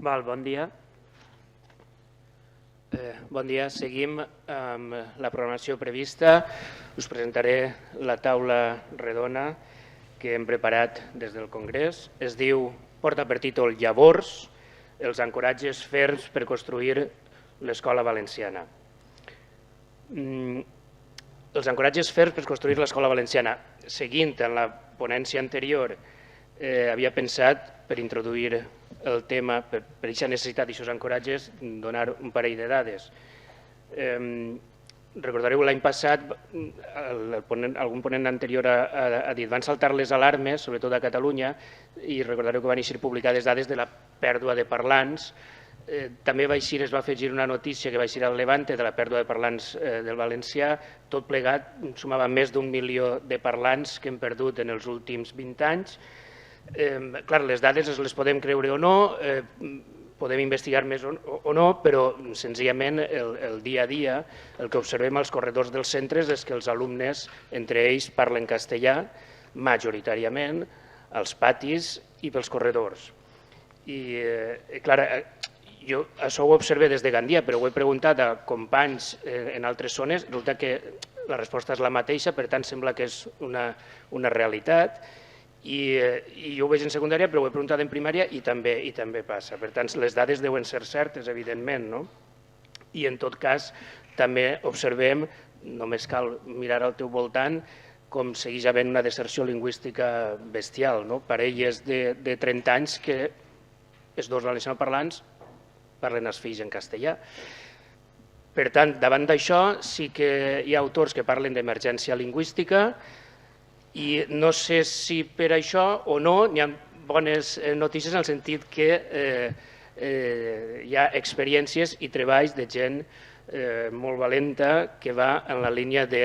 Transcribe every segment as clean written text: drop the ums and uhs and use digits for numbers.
Bon dia. Bon dia. Seguim amb la programació prevista. Us presentaré la taula redona que hem preparat des del Congrés. Es diu, porta per títol Llavors, els ancoratges ferms per construir l'escola valenciana. Els ancoratges ferms per construir l'escola valenciana. Seguint en la ponència anterior, havia pensat, per introduir el tema, per aquesta necessitat d'aquests ancoratges, donar un parell de dades. Recordareu l'any passat, algun ponent anterior ha dit, van saltar les alarmes, sobretot a Catalunya, i recordareu que van eixir publicades dades de la pèrdua de parlants. També es va afegir una notícia que va eixir al Levante de la pèrdua de parlants del valencià. Tot plegat sumava més d'1 milió de parlants que hem perdut en els últims 20 anys. Clar, les dades les podem creure o no, podem investigar més o no, però senzillament el dia a dia el que observem als corredors dels centres és que els alumnes entre ells parlen castellà majoritàriament, als patis i pels corredors. I clar, jo això ho observé des de Gandia, però ho he preguntat a companys en altres zones, resulta que la resposta és la mateixa, per tant sembla que és una realitat. I jo ho veig en secundària, però ho he preguntat en primària i també passa. Per tant, les dades deuen ser certes, evidentment, no? I en tot cas, també observem, només cal mirar al teu voltant, com segueix havent una deserció lingüística bestial, no? Parelles de 30 anys que els dos valencianoparlants parlen els fills en castellà. Per tant, davant d'això sí que hi ha autors que parlen d'emergència lingüística, i no sé si per això o no hi ha bones notícies en el sentit que hi ha experiències i treballs de gent molt valenta que va en la línia de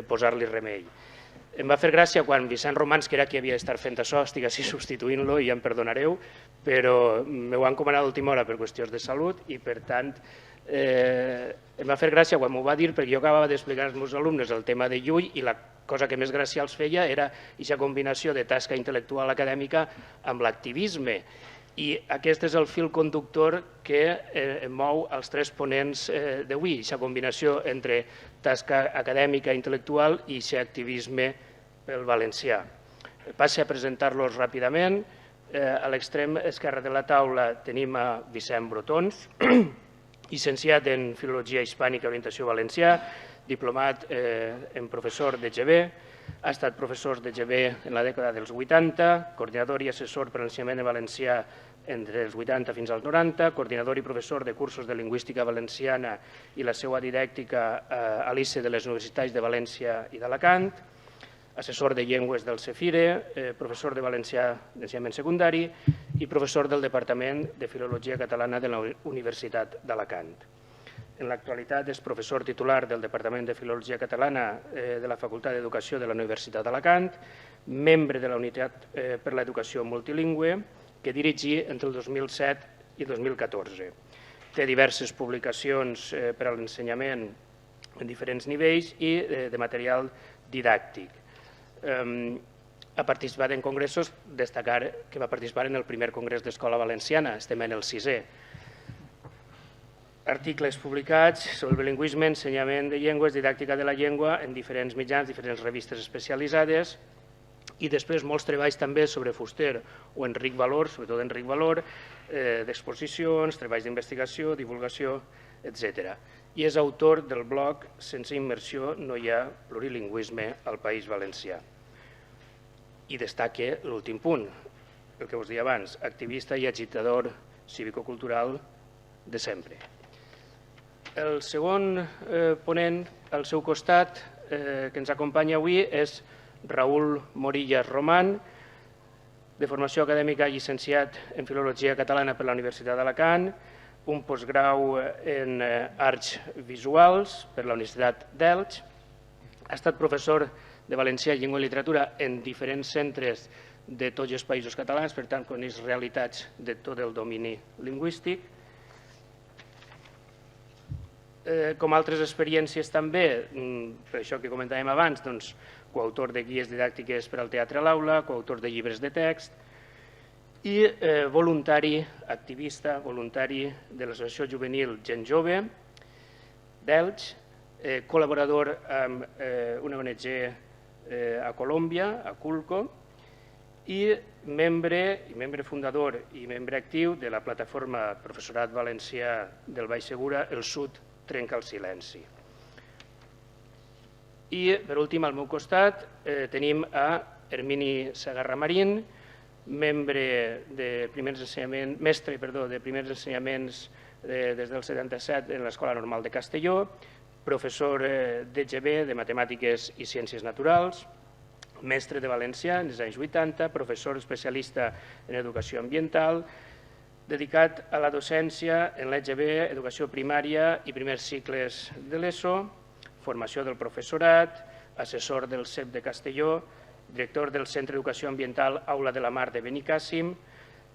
posar-li remei. Em va fer gràcia quan Vicent Romans, que era qui havia d'estar fent això, estic així substituint-lo i ja em perdonareu, però m'ho han encomanat a última hora per qüestions de salut i per tant em va fer gràcia quan m'ho va dir perquè jo acabava d'explicar als meus alumnes el tema de Llull i la cosa que més gràcia els feia era aquesta combinació de tasca intel·lectual acadèmica amb l'activisme. I aquest és el fil conductor que mou els tres ponents d'avui, aquesta combinació entre tasca acadèmica i intel·lectual i aquest activisme pel valencià. Passo a presentar-los ràpidament. A l'extrem esquerre de la taula tenim a Vicent Brotons, llicenciat en Filologia Hispànica i Orientació Valencià, diplomat en professor d'EGB, ha estat professor d'EGB en la dècada dels 80, coordinador i assessor per a l'ensenyament de valencià entre els 80 fins als 90, coordinador i professor de cursos de lingüística valenciana i la seva didàctica a l'ICE de les Universitats de València i d'Alacant, assessor de llengües del CEFIRE, professor de valencià d'ensenyament secundari i professor del Departament de Filologia Catalana de la Universitat d'Alacant. En l'actualitat és professor titular del Departament de Filologia Catalana de la Facultat d'Educació de la Universitat d'Alacant, membre de la Unitat per l'Educació Multilingüe, que dirigí entre el 2007 i 2014. Té diverses publicacions per a l'ensenyament en diferents nivells i de material didàctic. Ha participat en congressos, destacar que va participar en el primer congrés d'Escola Valenciana, estem en el 6è. Articles publicats sobre el bilingüisme, ensenyament de llengües, didàctica de la llengua en diferents mitjans, diferents revistes especialitzades i després molts treballs també sobre Fuster o Enric Valor, sobretot Enric Valor, d'exposicions, treballs d'investigació, divulgació, etc. I és autor del blog Sense immersió no hi ha plurilingüisme al País Valencià. I destaca l'últim punt, el que us deia abans, activista i agitador cívico-cultural de sempre. El segon ponent al seu costat que ens acompanya avui és Raül Morillas Román, de formació acadèmica llicenciat en Filologia Catalana per la Universitat d'Alacant, un postgrau en Arts Visuals per la Universitat d'Elx, ha estat professor de Valencià, Llengua i Literatura en diferents centres de tots els països catalans, per tant coneix realitats de tot el domini lingüístic. Com altres experiències també, per això que comentàvem abans, coautor de guies didàctiques per al teatre a l'aula, coautor de llibres de text i voluntari, activista, voluntari de l'Associació Juvenil Gent Jove d'Elx, col·laborador amb una ONG a Colòmbia, a Culco, i membre fundador i membre actiu de la plataforma Professorat Valencià del Baix Segura, El Sud trenca el silenci. I, per últim, al meu costat tenim a Hermini Segarra Marín, mestre de primers ensenyaments des del 77 en l'Escola Normal de Castelló, professor d'EGB de Matemàtiques i Ciències Naturals, mestre de valencià en els anys 80, professor especialista en educació ambiental, dedicat a la docència en l'EGB, educació primària i primers cicles de l'ESO, formació del professorat, assessor del CEP de Castelló, director del Centre d'Educació Ambiental Aula de la Mar de Benicàssim,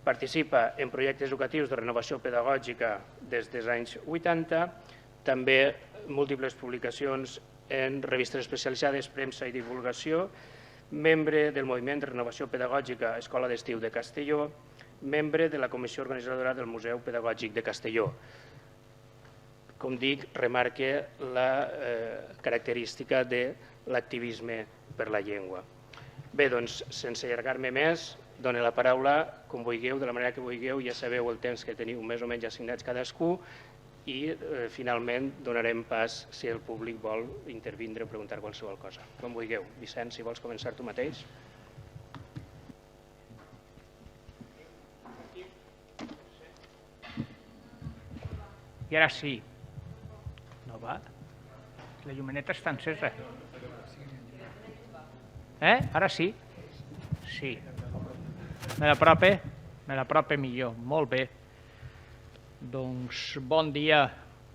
participa en projectes educatius de renovació pedagògica des dels anys 80, també múltiples publicacions en revistes especialitzades, premsa i divulgació, membre del Moviment de Renovació Pedagògica Escola d'Estiu de Castelló, membre de la Comissió Organitzadora del Museu Pedagògic de Castelló. Com dic, remarca la característica de l'activisme per la llengua. Bé, doncs, sense allargar-me més, dono la paraula com vulgueu, de la manera que vulgueu, ja sabeu el temps que teniu més o menys assignats cadascú i finalment donarem pas si el públic vol intervindre o preguntar qualsevol cosa. Com vulgueu. Vicent, si vols començar tu mateix. I ara sí. No va? La llumeneta està encesa. Ara sí? Sí. Me l'aprope millor. Molt bé. Doncs bon dia.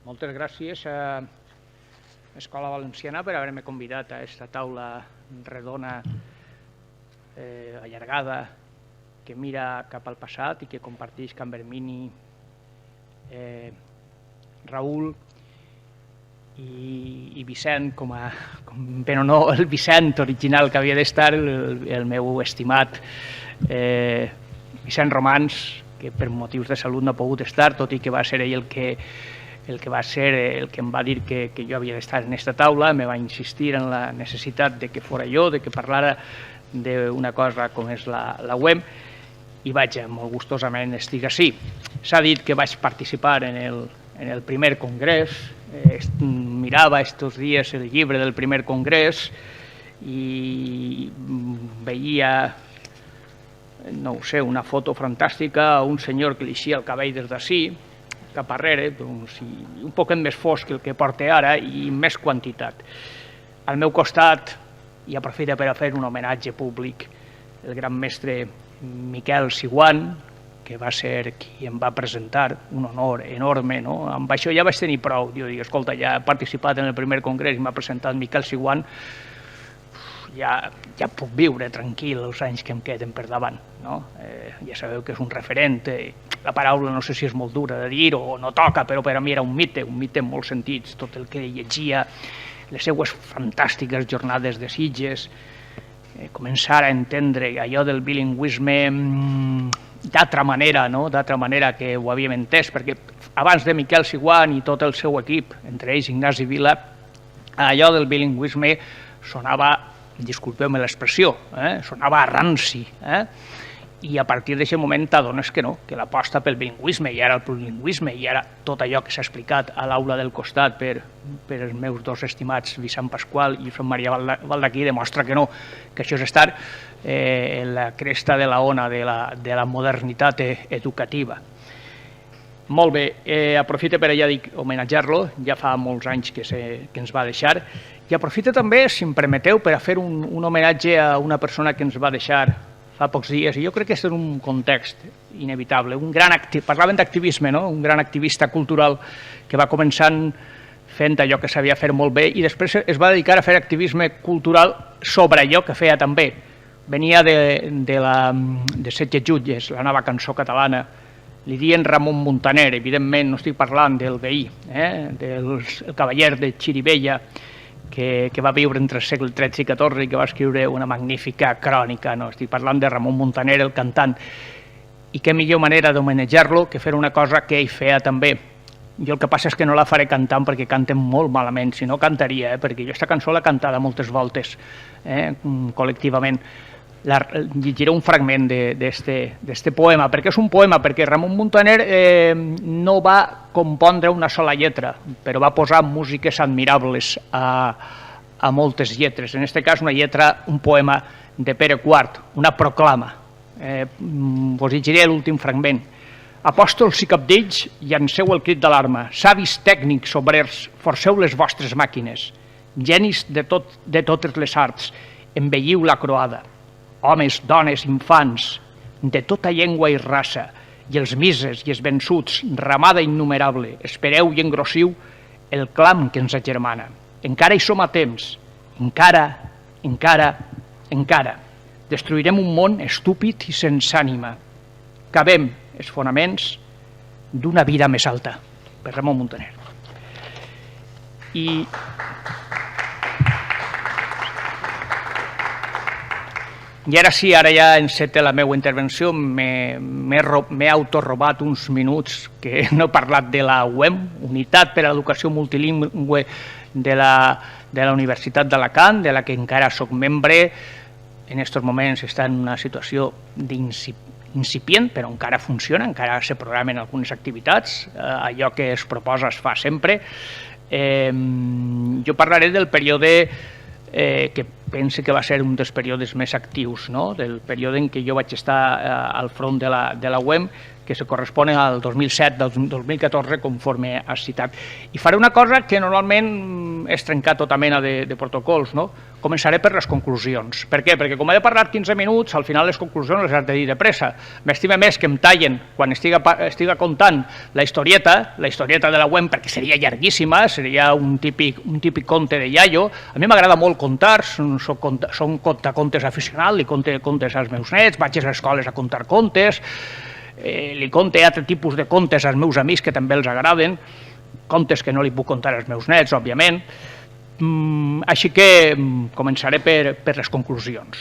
Moltes gràcies a l'Escola Valenciana per haver-me convidat a aquesta taula redona, allargada, que mira cap al passat i que comparteix amb Hermini, Raül i Vicent, però no el Vicent original que havia d'estar, el meu estimat Vicent Romans, que per motius de salut no ha pogut estar, tot i que va ser ell el que em va dir que jo havia d'estar en aquesta taula. Me va insistir en la necessitat de que fora jo, de que parlara d'una cosa com és la web, i vaja, molt gustosament estic ací. S'ha dit que vaig participar en el primer congrés, mirava estos dies el llibre del primer congrés i veia, no ho sé, una foto fantàstica, un senyor que li eixia el cabell des d'ací, cap arrere, un poquet més fosc que el que porta ara i més quantitat. Al meu costat, i aprofita per a fer un homenatge públic, el gran mestre Miquel Siguan, que va ser qui em va presentar, un honor enorme, no? Amb això ja vaig tenir prou. Jo dic, escolta, ja he participat en el primer congrés i m'ha presentat Miquel Siguan, ja puc viure tranquil els anys que em queden per davant. Ja sabeu que és un referent, la paraula no sé si és molt dura de dir o no toca, però per a mi era un mite en molts sentits, tot el que llegia, les seues fantàstiques jornades de Sitges, començar a entendre allò del bilingüisme d'altra manera que ho havíem entès, perquè abans de Miquel Siguan i tot el seu equip, entre ells Ignasi Vila, allò del bilingüisme sonava, disculpeu-me l'expressió, sonava ranci, i a partir d'aquest moment t'adones que no, que l'aposta pel bilingüisme i ara el plurilingüisme i ara tot allò que s'ha explicat a l'aula del costat per els meus dos estimats Vicent Pasqual i Josep Maria Baldaquí demostra que no, que això és estar en la cresta de la ona de la modernitat educativa. Molt bé, aprofito per, ja dic, homenatjar-lo, ja fa molts anys que ens va deixar, i aprofito també, si em permeteu, per a fer un homenatge a una persona que ens va deixar fa pocs dies, i jo crec que és un context inevitable. Parlaven d'activisme, un gran activista cultural que va començant fent allò que sabia fer molt bé i després es va dedicar a fer activisme cultural sobre allò que feia també. Venia de Setge Jutges, la nova cançó catalana, li diuen Ramon Muntaner, evidentment no estic parlant del veí, del cavaller de Xirivella, que va viure entre el segle XIII i XIV i que va escriure una magnífica crònica. Estic parlant de Ramon Muntaner, el cantant. i què millor manera d'homenatjar-lo que fer una cosa que ell feia també. Jo el que passa és que no la faré cantant perquè canten molt malament, si no cantaria, perquè jo aquesta cançó l'he cantada moltes voltes, col·lectivament. Llegiré un fragment d'este poema, perquè és un poema, perquè Ramon Muntaner no va compondre una sola lletra, però va posar músiques admirables a moltes lletres. En aquest cas, un poema de Pere IV, una proclama. Vos llegiré l'últim fragment. Apòstols i cabdells, llanceu el crit d'alarma. Savis tècnics, obrers, forceu les vostres màquines. Genis de totes les arts, embelliu la croada. Homes, dones, infants, de tota llengua i raça, i els mises i els vençuts, ramada innumerable, espereu i engrossiu el clam que ens agermana. Encara hi som a temps, encara. Destruirem un món estúpid i sense ànima. Cavem els fonaments d'una vida més alta. Per Ramon Muntaner. I ara sí, ara ja enceta la meva intervenció, m'he autorrobat uns minuts que no he parlat de la UEM, Unitat per a l'Educació Multilingüe de la Universitat d'Alacant, de la que encara soc membre. En aquests moments està en una situació incipient, però encara funciona, encara se programen algunes activitats, allò que es proposa es fa sempre. Jo parlaré del període que pense que va ser un dels períodes més actius, del període en què jo vaig estar al front de la UEM, que se correspon al 2007-2014, conforme has citat. I faré una cosa que normalment és trencar tota mena de protocols. Començaré per les conclusions. Per què? Perquè com he de parlar 15 minuts, al final les conclusions les has de dir de pressa. M'estima més que em tallen quan estiga contant la historieta de la UEM, perquè seria llarguíssima, seria un típic conte de iaio. A mi m'agrada molt contar, som contacontes aficionat, li conte contes als meus nets, vaig a les escoles a contar contes, li conte altre tipus de contes als meus amics que també els agraden, contes que no li puc contar als meus nets, òbviament. Així que començaré per les conclusions.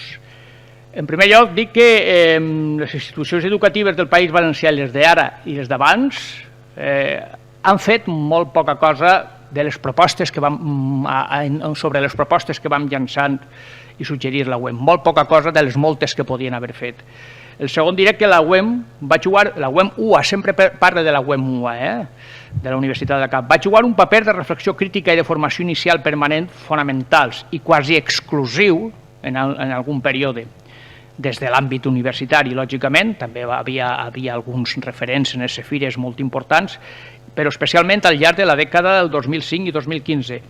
En primer lloc, dic que les institucions educatives del País Valencià, les d'ara i les d'abans, han fet molt poca cosa de les propostes sobre les propostes que vam llançant i suggerir la UEM. Molt poca cosa de les moltes que podien haver fet. El segon diré que la UEM UA, sempre parla de la UEM UA, de la Universitat de Cap, va jugar un paper de reflexió crítica i de formació inicial permanent fonamentals i quasi exclusiu en algun període. Des de l'àmbit universitari, lògicament, també havia alguns referents en les fires molt importants, però especialment al llarg de la dècada del 2005 i 2015.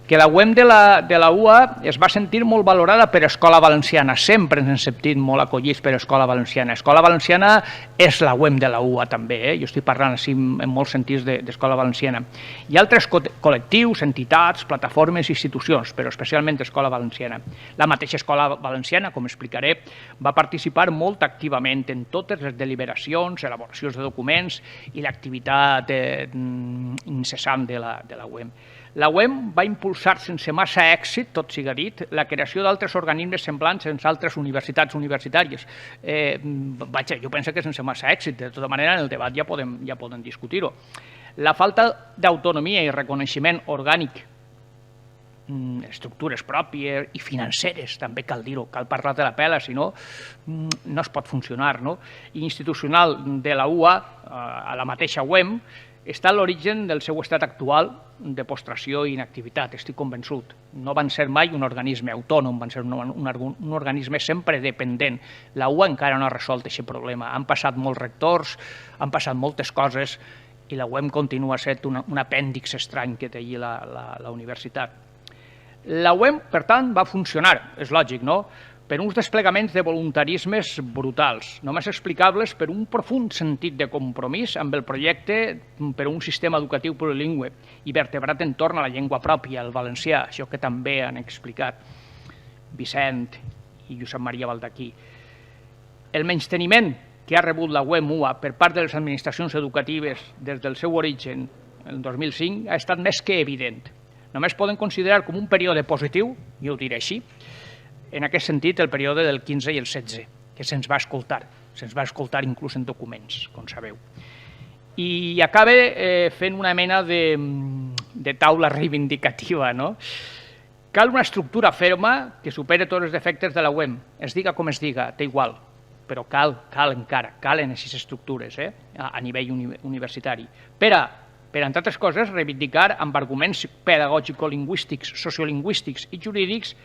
Que la UEM de la UA es va sentir molt valorada per Escola Valenciana, sempre ens hem sentit molt acollits per Escola Valenciana. Escola Valenciana és la UEM de la UA també, jo estic parlant així en molts sentits d'Escola Valenciana. Hi ha altres col·lectius, entitats, plataformes, institucions, però especialment Escola Valenciana. La mateixa Escola Valenciana, com explicaré, va participar molt activament en totes les deliberacions, elaboracions de documents i l'activitat incessant de la UEM. La UEM va impulsar sense massa èxit, tot siga dit, la creació d'altres organismes semblants en altres universitats universitàries. Jo penso que sense massa èxit, de tota manera en el debat ja podem discutir-ho. La falta d'autonomia i reconeixement orgànic, estructures pròpies i financeres, també cal dir-ho, cal parlar de la pela, si no, no es pot funcionar. I institucional de la UA, a la mateixa UEM, està a l'origen del seu estat actual de postració i inactivitat, estic convençut. No van ser mai un organisme autònom, van ser un organisme sempre dependent. La UA encara no ha resolt aquest problema. Han passat molts rectors, han passat moltes coses i la UEM continua sent un apèndix estrany que té allí la universitat. La UEM, per tant, va funcionar, és lògic, no?, per uns desplegaments de voluntarismes brutals, només explicables per un profund sentit de compromís amb el projecte per un sistema educatiu plurilingüe i vertebrat entorn a la llengua pròpia, el valencià, això que també han explicat Vicent i Josep Maria Baldaquí. El menysteniment que ha rebut la UEM UA per part de les administracions educatives des del seu origen, el 2005, ha estat més que evident. Només poden considerar com un període positiu, jo ho diré així, en aquest sentit, el període del 15 i el 16, que se'ns va escoltar. se'ns va escoltar inclús en documents, com sabeu. I acaba fent una mena de taula reivindicativa, no? Cal una estructura ferma que supere tots els defectes de la UEM, es diga com es diga, té igual, però cal encara, calen aquestes estructures a nivell universitari. Per, entre altres coses, reivindicar amb arguments pedagògico-lingüístics, sociolingüístics i jurídics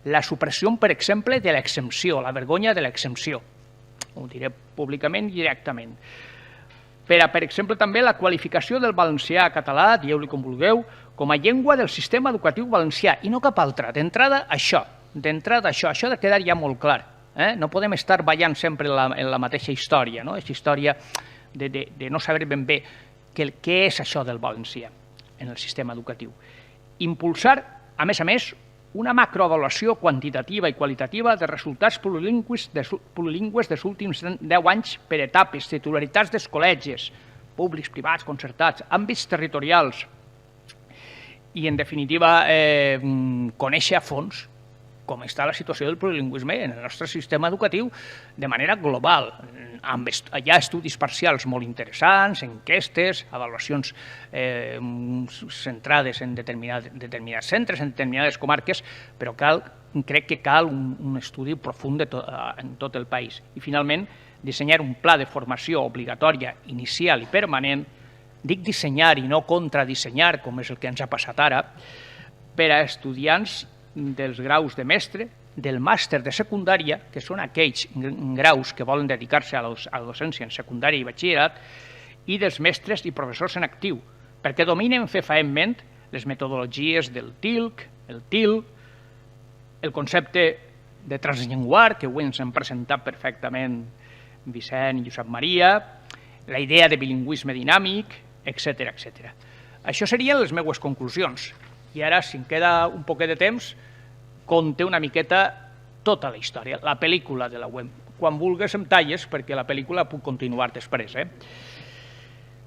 la supressió, per exemple, de l'exempció, la vergonya de l'exempció. Ho diré públicament i directament. Per exemple, també la qualificació del valencià català, dieu-li com vulgueu, com a llengua del sistema educatiu valencià, i no cap altra. D'entrada, això ha de quedar ja molt clar. No podem estar ballant sempre en la mateixa història, aquesta història de no saber ben bé què és això del valencià en el sistema educatiu. Impulsar, a més, una macroavaluació quantitativa i qualitativa de resultats plurilingües dels últims 10 anys per etapes, titularitats dels col·legis, públics, privats, concertats, àmbits territorials i, en definitiva, conèixer a fons com està la situació del plurilingüisme en el nostre sistema educatiu de manera global. Hi ha estudis parcials molt interessants, enquestes, avaluacions centrades en determinats centres, en determinades comarques, però crec que cal un estudi profund en tot el país. I, finalment, dissenyar un pla de formació obligatòria, inicial i permanent, dic dissenyar i no contradissenyar, com és el que ens ha passat ara, per a estudiants dels graus de mestre, del màster de secundària, que són aquells graus que volen dedicar-se a la docència en secundària i batxillerat, i dels mestres i professors en actiu, perquè dominen fefaentment les metodologies del TILC, el TIL, el concepte de transllenguar, que avui ens han presentat perfectament Vicent i Josep Maria, la idea de bilingüisme dinàmic, etc. Això serien les meves conclusions. I ara, si em queda un poquet de temps, conté una miqueta tota la història, la pel·lícula de la UEM. Quan vulguis em talles, perquè la pel·lícula puc continuar després.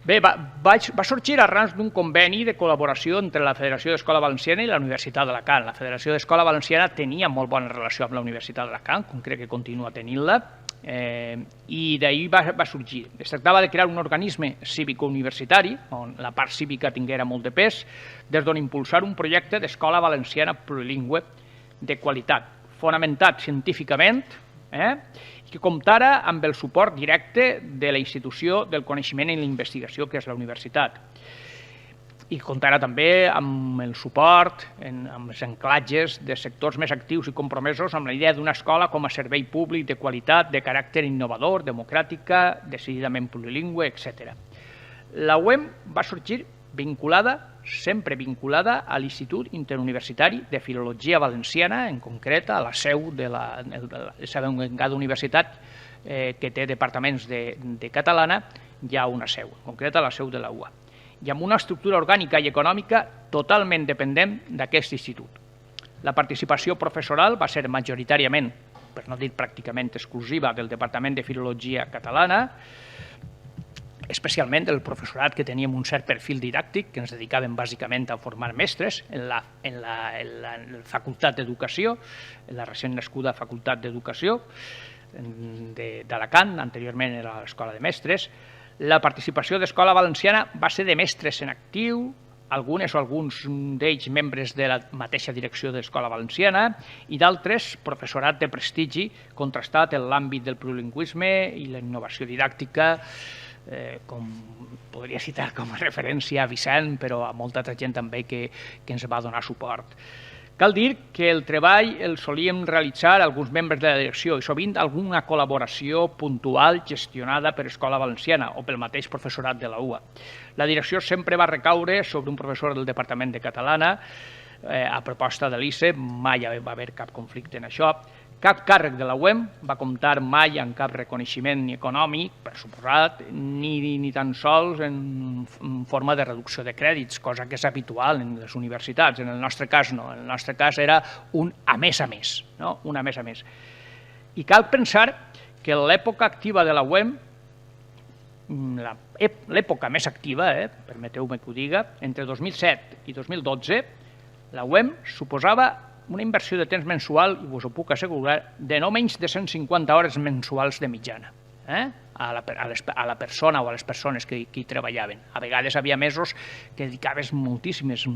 Bé, va sorgir arran d'un conveni de col·laboració entre la Federació d'Escola Valenciana i la Universitat d'Alacant. La Federació d'Escola Valenciana tenia molt bona relació amb la Universitat d'Alacant, com crec que continua tenint-la, i d'ahir va sorgir. Es tractava de crear un organisme cívico-universitari, on la part cívica tinguera molt de pes, des d'on impulsar un projecte d'escola valenciana plurilingüe de qualitat, fonamentat científicament, que comptara amb el suport directe de la institució del coneixement i la investigació, que és la universitat. I comptara també amb el suport, amb els anclatges de sectors més actius i compromesos amb la idea d'una escola com a servei públic de qualitat, de caràcter innovador, democràtica, decididament plurilingüe, etc. La UEM va sorgir sempre vinculada a l'Institut Interuniversitari de Filologia Valenciana, en concret a la seu de la cada universitat que té departaments de catalana, hi ha una seu, en concret a la seu de la UA, i amb una estructura orgànica i econòmica totalment dependent d'aquest institut. La participació professoral va ser majoritàriament, per no dir pràcticament exclusiva, del Departament de Filologia Catalana, especialment del professorat que teníem un cert perfil didàctic, que ens dedicàvem bàsicament a formar mestres en la Facultat d'Educació, en la recent nascuda Facultat d'Educació d'Alacant, anteriorment era l'Escola de Mestres. La participació d'Escola Valenciana va ser de mestres en actiu, algunes o alguns d'ells membres de la mateixa direcció d'Escola Valenciana i d'altres professorat de prestigi contrastat en l'àmbit del plurilingüisme i la innovació didàctica, com podria citar com a referència a Vicent, però a molta altra gent també que ens va donar suport. Cal dir que el treball el solíem realitzar alguns membres de la direcció i sovint alguna col·laboració puntual gestionada per Escola Valenciana o pel mateix professorat de la UA. La direcció sempre va recaure sobre un professor del Departament de Catalana a proposta de l'ICE, mai va haver cap conflicte en això. Cap càrrec de la UEM va comptar mai amb cap reconeixement ni econòmic, per suposat, ni tan sols en forma de reducció de crèdits, cosa que és habitual en les universitats. En el nostre cas no, en el nostre cas era un a més, un a més. I cal pensar que l'època activa de la UEM, l'època més activa, permeteu-me que ho diga, entre 2007 i 2012, la UEM suposava una inversió de temps mensual, i us ho puc assegurar, de no menys de 150 hores mensuals de mitjana. a la persona o a les persones que hi treballaven. A vegades havia mesos que dedicaves moltíssimes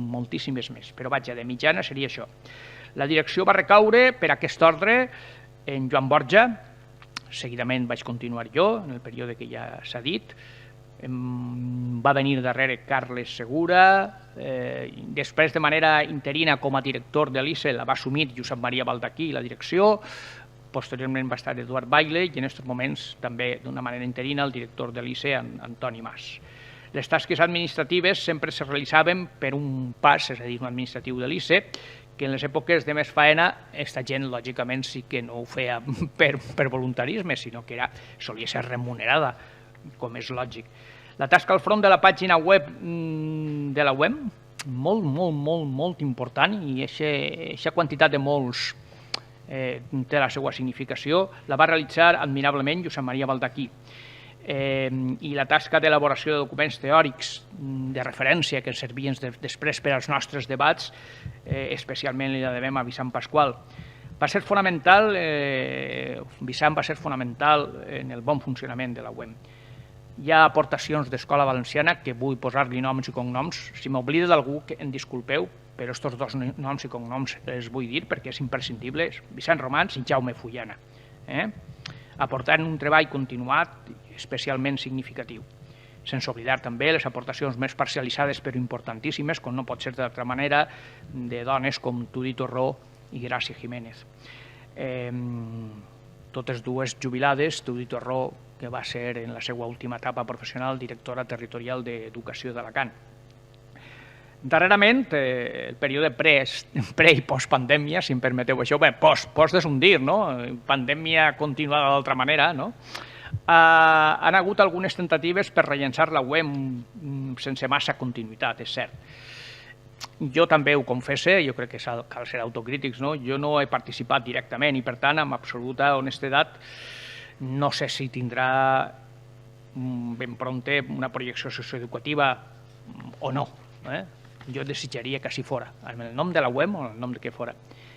més, però vaja, de mitjana seria això. La direcció va recaure per aquest ordre en Joan Borja, seguidament vaig continuar jo, en el període que ja s'ha dit, va venir darrere Carles Segura, després de manera interina com a director de l'ICE la va assumir Josep Maria Baldaquí la direcció, posteriorment va estar Eduard Baile i en aquests moments també d'una manera interina el director de l'ICE, Antoni Mas. Les tasques administratives sempre se realitzaven per un pas, és a dir, un administratiu de l'ICE, que en les èpoques de més faena aquesta gent lògicament sí que no ho feia per voluntarisme, sinó que solia ser remunerada, com és lògic. La tasca al front de la pàgina web de la UEM, molt important, i aquesta quantitat de molts té la seva significació, la va realitzar admirablement Josep Maria Baldaquí. I la tasca d'elaboració de documents teòrics de referència que servien després per als nostres debats, especialment li devem a Vicent Pasqual. Va ser fonamental, Vicent va ser fonamental en el bon funcionament de la UEM. Hi ha aportacions d'Escola Valenciana que vull posar-li noms i cognoms. Si m'oblido d'algú, em disculpeu, però aquests dos noms i cognoms els vull dir perquè és imprescindible, Vicent Romans i Jaume Fullana, aportant un treball continuat especialment significatiu. Sense oblidar també les aportacions més parcialitzades però importantíssimes, com no pot ser d'altra manera, de dones com Tudi Torró i Gràcia Jiménez. Totes dues jubilades, Tudi Torró, que va ser en la seva última etapa professional directora territorial d'Educació d'Alacant. Darrerament, el període pre i post-pandèmia, si em permeteu això, bé, post és un dir, no? Pandèmia continuada d'altra manera, no? Han hagut algunes tentatives per rellençar la web sense massa continuïtat, és cert. Jo també ho confesse, jo crec que cal ser autocrítics, no? Jo no he participat directament i, per tant, amb absoluta honestedat, no sé si tindrà ben prompte una projecció socioeducativa o no. Jo desitjaria que així fora, amb el nom de la web o el nom de què fora.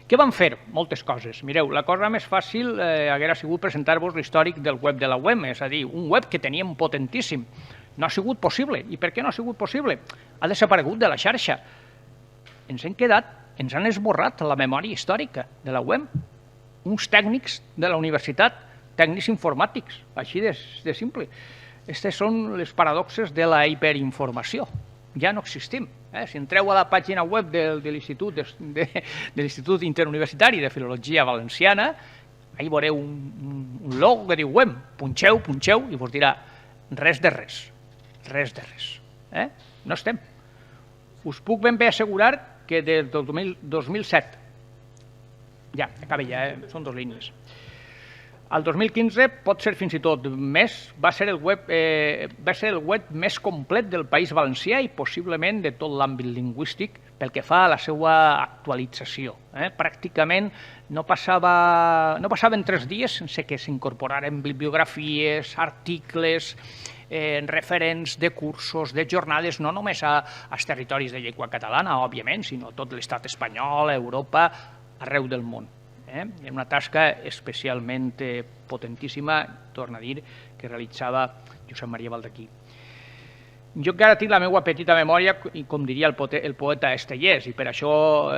Què van fer? Moltes coses. Mireu, la cosa més fàcil hauria sigut presentar-vos l'històric del web de la web, és a dir, un web que teníem potentíssim. No ha sigut possible. I per què no ha sigut possible? Ha desaparegut de la xarxa. Ens han esborrat la memòria històrica de la web. Uns tècnics de la universitat, tècnics informàtics, així de simple. Aquestes són les paradoxes de la hiperinformació. Ja no existim. Si entreu a la pàgina web de l'Institut Interuniversitari de Filologia Valenciana, ahí veureu un logo que diu web, punxeu i vos dirà res de res. Res de res. No estem. Us puc ben bé assegurar que des del 2007, ja, acaba ja, són 2 línies. El 2015, pot ser fins i tot més, va ser el web més complet del País Valencià i possiblement de tot l'àmbit lingüístic pel que fa a la seva actualització. Pràcticament no passaven 3 dies sense que s'incorporaren bibliografies, articles, referents de cursos, de jornades, no només als territoris de llengua catalana, òbviament, sinó tot l'estat espanyol, Europa, arreu del món. És una tasca especialment potentíssima, torna a dir, que realitzava Josep Maria Baldaquí. Jo encara tinc la meva petita memòria, com diria el poeta Estellés, i per això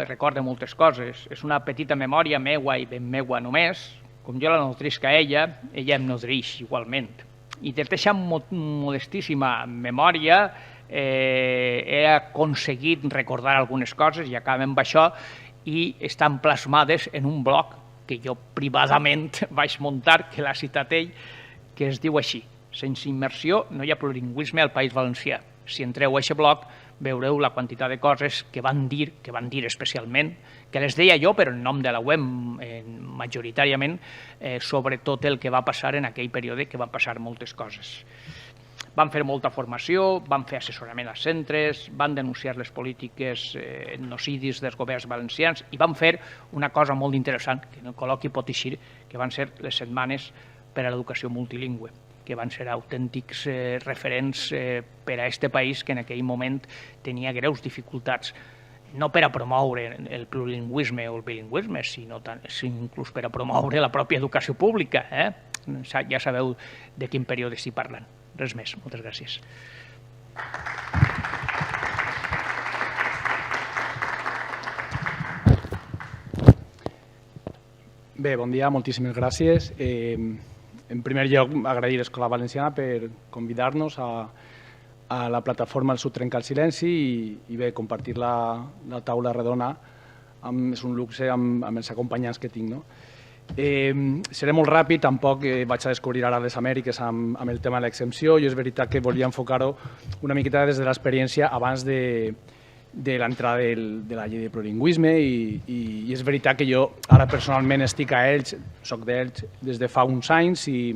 recordo moltes coses. És una petita memòria meua i ben meua només, com jo la nodrisc a ella em nodrix igualment. I des d'aquesta modestíssima memòria he aconseguit recordar algunes coses i acabem amb això, i estan plasmades en un blog que jo privadament vaig muntar, que l'ha citat ell, que es diu així: sense immersió no hi ha plurilingüisme al País Valencià. Si entreu a aquest blog veureu la quantitat de coses que van dir especialment, que les deia jo, però en nom de la web majoritàriament, sobre tot el que va passar en aquell període, que van passar moltes coses. Van fer molta formació, van fer assessorament als centres, van denunciar les polítiques etnocidis dels governs valencians i van fer una cosa molt interessant, que en el col·loqui pot eixir, que van ser les setmanes per a l'educació multilingüe, que van ser autèntics referents per a aquest país que en aquell moment tenia greus dificultats, no per a promoure el plurilingüisme o el bilingüisme, sinó inclús per a promoure la pròpia educació pública. ja sabeu de quin període s'hi parlen. Res més, moltes gràcies. Bé, bon dia, moltíssimes gràcies. En primer lloc, agrair a l'Escola Valenciana per convidar-nos a la plataforma El Sud trenca el silenci i bé, compartir la taula redona és un luxe amb els acompanyants que tinc. Seré molt ràpid, tampoc vaig a descobrir ara les Amèriques amb el tema de l'exempció. Jo és veritat que volia enfocar-ho una miqueta des de l'experiència abans de l'entrada de la llei de plurilingüisme i és veritat que jo ara personalment estic a Elx, soc d'Elx des de fa uns anys i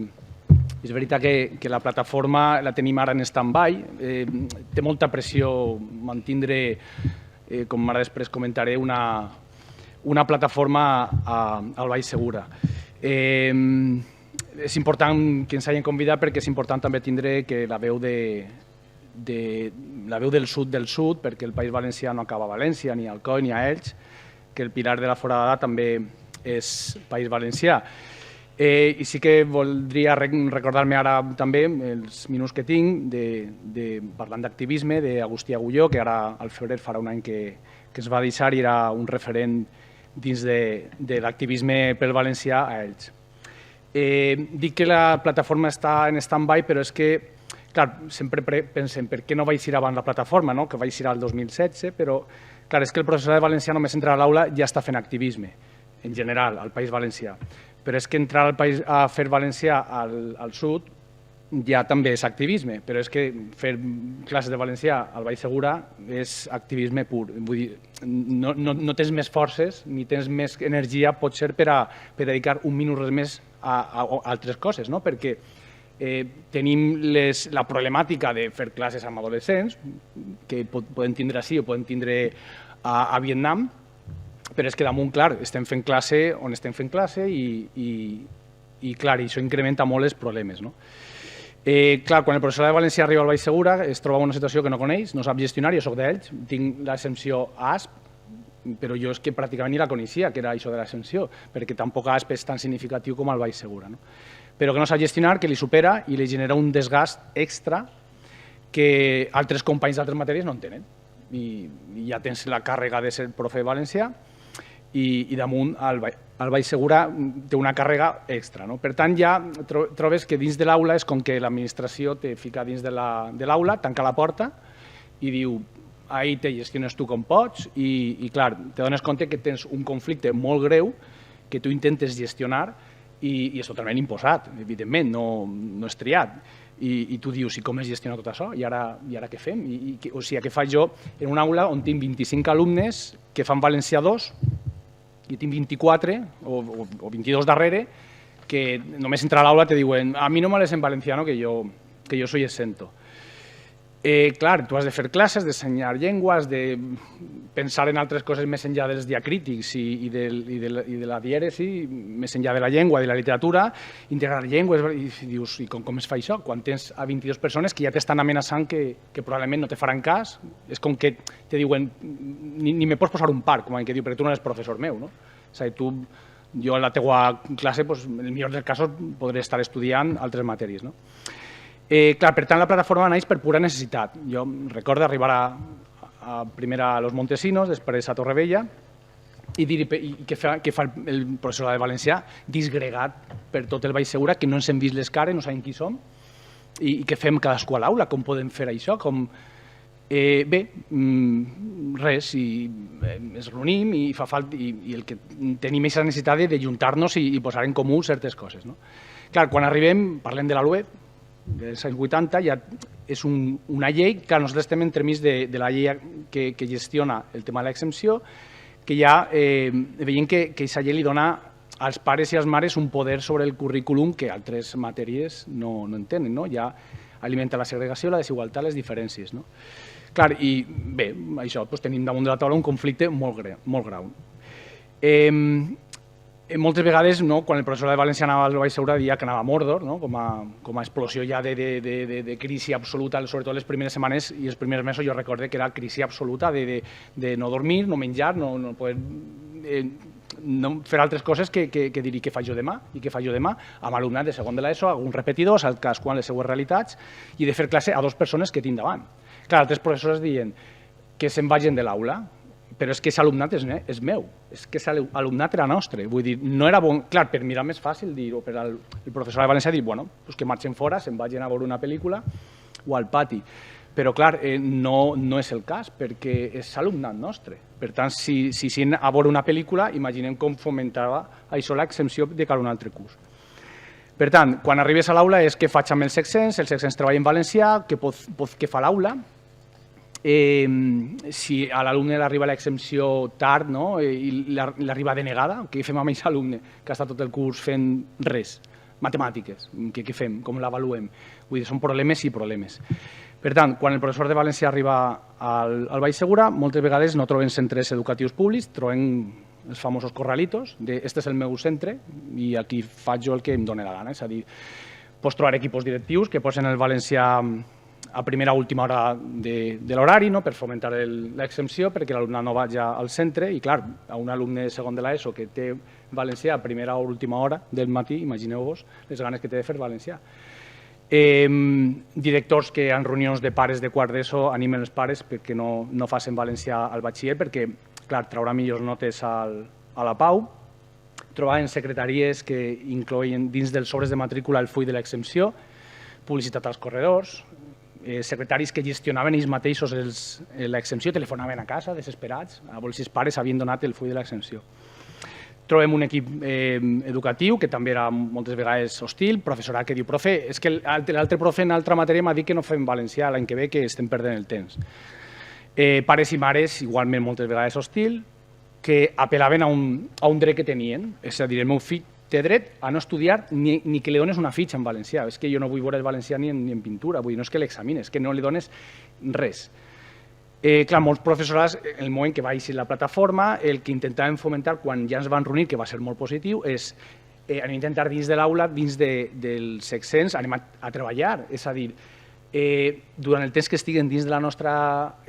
és veritat que la plataforma la tenim ara en stand-by. Té molta pressió mantindre, com ara després comentaré, una plataforma al Baix Segura. És important que ens hagin convidat perquè és important també tindre que la veu del sud, perquè el País Valencià no acaba a València, ni a Alcoi, ni a Elx, que el Pilar de la Foradada també és País Valencià. I sí que voldria recordar-me ara també els minuts que tinc parlant d'activisme d'Agustí Agulló, que ara al febrer farà un any que es va deixar i era un referent dins de l'activisme pel valencià a Elx. Dic que la plataforma està en stand-by, però és que clar, sempre pensem per què no vaig ir abans la plataforma, que vaig ir al 2016, però clar, és que el professorat de valencià només entrar a l'aula ja està fent activisme, en general, al País Valencià. Però és que entrar a fer valencià al sud ja també és activisme, però és que fer classes de valencià al Baix Segura és activisme pur. Vull dir, no tens més forces ni tens més energia, pot ser per dedicar un minut res més a altres coses, perquè tenim la problemàtica de fer classes amb adolescents, que poden tindre així o poden tindre a Vietnam, però és que damunt, clar, estem fent classe on estem fent classe i clar, això incrementa molt els problemes. Clar, quan el professorat de valencià arriba al Baix Segura es troba en una situació que no coneix, no sap gestionar, jo soc d'Elx, tinc l'exempció ASP, però jo és que pràcticament ni la coneixia, que era això de l'exempció, perquè tampoc ASP és tan significatiu com el Baix Segura. Però que no sap gestionar, que li supera i li genera un desgast extra que altres companys d'altres matèries no en tenen. I ja tens la càrrega de ser profe valencià i damunt el Baix Segura té una càrrega extra. Per tant, ja trobes que dins de l'aula és com que l'administració te fica dins de l'aula, tanca la porta i diu ahí te gestiones tu com pots i clar, te dones compte que tens un conflicte molt greu que tu intentes gestionar i és totalment imposat, evidentment, no és triat. I tu dius, i com es gestiona tot això? I ara què fem? O sigui, què faig jo en una aula on tinc 25 alumnes que fan valencià 2 i tinc 24 o 22 darrere que només entrar a l'aula te diuen a mi no me les en valenciano que yo soy exento. Clar, tu has de fer classes, d'ensenyar llengua, has de pensar en altres coses més enllà dels diacrítics i de la dièresi, més enllà de la llengua i de la literatura, integrar llengües, i dius, i com es fa això? Quan tens a 22 persones que ja t'estan amenaçant que probablement no te faran cas, és com que te diuen, ni me pots posar un par, com que diu, perquè tu no eres professor meu, no? És a dir, jo a la teua classe, en el millor dels casos, podré estar estudiant altres matèries, no? Clar, per tant, la plataforma naix per pura necessitat. Jo recordo arribar primer a Los Montesinos, després a Torrevella, i què fa el professorat de valencià? Disgregat per tot el Baix Segura, que no ens hem vist les cares, no sabem qui som, i què fem cadascú a l'aula? Com podem fer això? Bé, res, ens reunim i fa falta, i el que tenim aquesta necessitat de juntar-nos i posar en comú certes coses. Clar, quan arribem, parlem de la LUE, dels anys 80, ja és una llei que nosaltres estem entremig de la llei que gestiona el tema de l'exempció, que ja veiem que aquesta llei li dona als pares i als mares un poder sobre el currículum que altres matèries no en tenen. Ja alimenta la segregació, la desigualtat, les diferències. Clar, i bé, això, tenim damunt de la taula un conflicte molt greu. Moltes vegades, quan el professor de valencià anava al Baix Segura, deia que anava a Mordor, com a explosió ja de crisi absoluta, sobretot les primeres setmanes i els primers mesos, jo recordo que era crisi absoluta de no dormir, no menjar, no poder fer altres coses que dir què faig jo demà i què faig jo demà amb alumnat de segon de l'ESO, alguns repetidors, cadascú amb les seues realitats, i de fer classe a dues persones que tinc davant. Clar, altres professors diuen que se'n vagin de l'aula, però és que aquest alumnat és meu, és que aquest alumnat era nostre. Vull dir, no era bon... Clar, per mi era més fàcil dir-ho, per al professor de València dir, bueno, que marxen fora, se'n vagin a veure una pel·lícula o al pati. Però, clar, no és el cas, perquè és alumnat nostre. Per tant, si siguin a veure una pel·lícula, imaginem com fomentava això l'exempció de cara a un altre curs. Per tant, quan arribes a l'aula és què faig amb el sexens treballa en valencià, què fa l'aula. Si a l'alumne l'arriba l'exempció tard i l'arriba denegada, què fem amb aquest alumne que ha estat tot el curs fent res? Matemàtiques, què fem? Com l'avaluem? Vull dir, són problemes i problemes. Per tant, quan el professor de valencià arriba al Baix Segura, moltes vegades no trobem centres educatius públics, trobem els famosos corralitos, este és el meu centre i aquí faig jo el que em dóna la gana. És a dir, pots trobar equips directius que posen el valencià a primera o última hora de l'horari per fomentar l'exempció, perquè l'alumnat no vagi al centre i, clar, a un alumne segon de l'ESO que té valencià a primera o última hora del matí, imagineu-vos les ganes que té de fer valencià. Directors que en reunions de pares de quart d'ESO animen els pares perquè no facin valencià al batxiller perquè, clar, traurà millors notes a la Pau. Trobaven secretaries que incloïen dins dels sobres de matrícula el full de l'exempció, publicitat als corredors, secretaris que gestionaven ells mateixos l'exempció, telefonaven a casa desesperats a veure si els pares havien donat el full de l'exempció. Trobem un equip educatiu que també era moltes vegades hostil, professorat que diu, profe, és que l'altre profe en altra matèria m'ha dit que no fem valencià l'any que ve, que estem perdent el temps. Pares i mares, igualment moltes vegades hostil, que apel·laven a un dret que tenien, és a dir, el meu fill té dret a no estudiar ni que li dones una fitxa en valencià, és que jo no vull veure el valencià ni en pintura, vull dir, no és que l'examines, és que no li dones res. Clar, molts professorats, el moment que va eixir la plataforma, el que intentàvem fomentar quan ja ens van reunir, que va ser molt positiu, és anem a intentar dins de l'aula, dins del sexens, anem a treballar. És a dir, durant el temps que estiguen dins de la nostra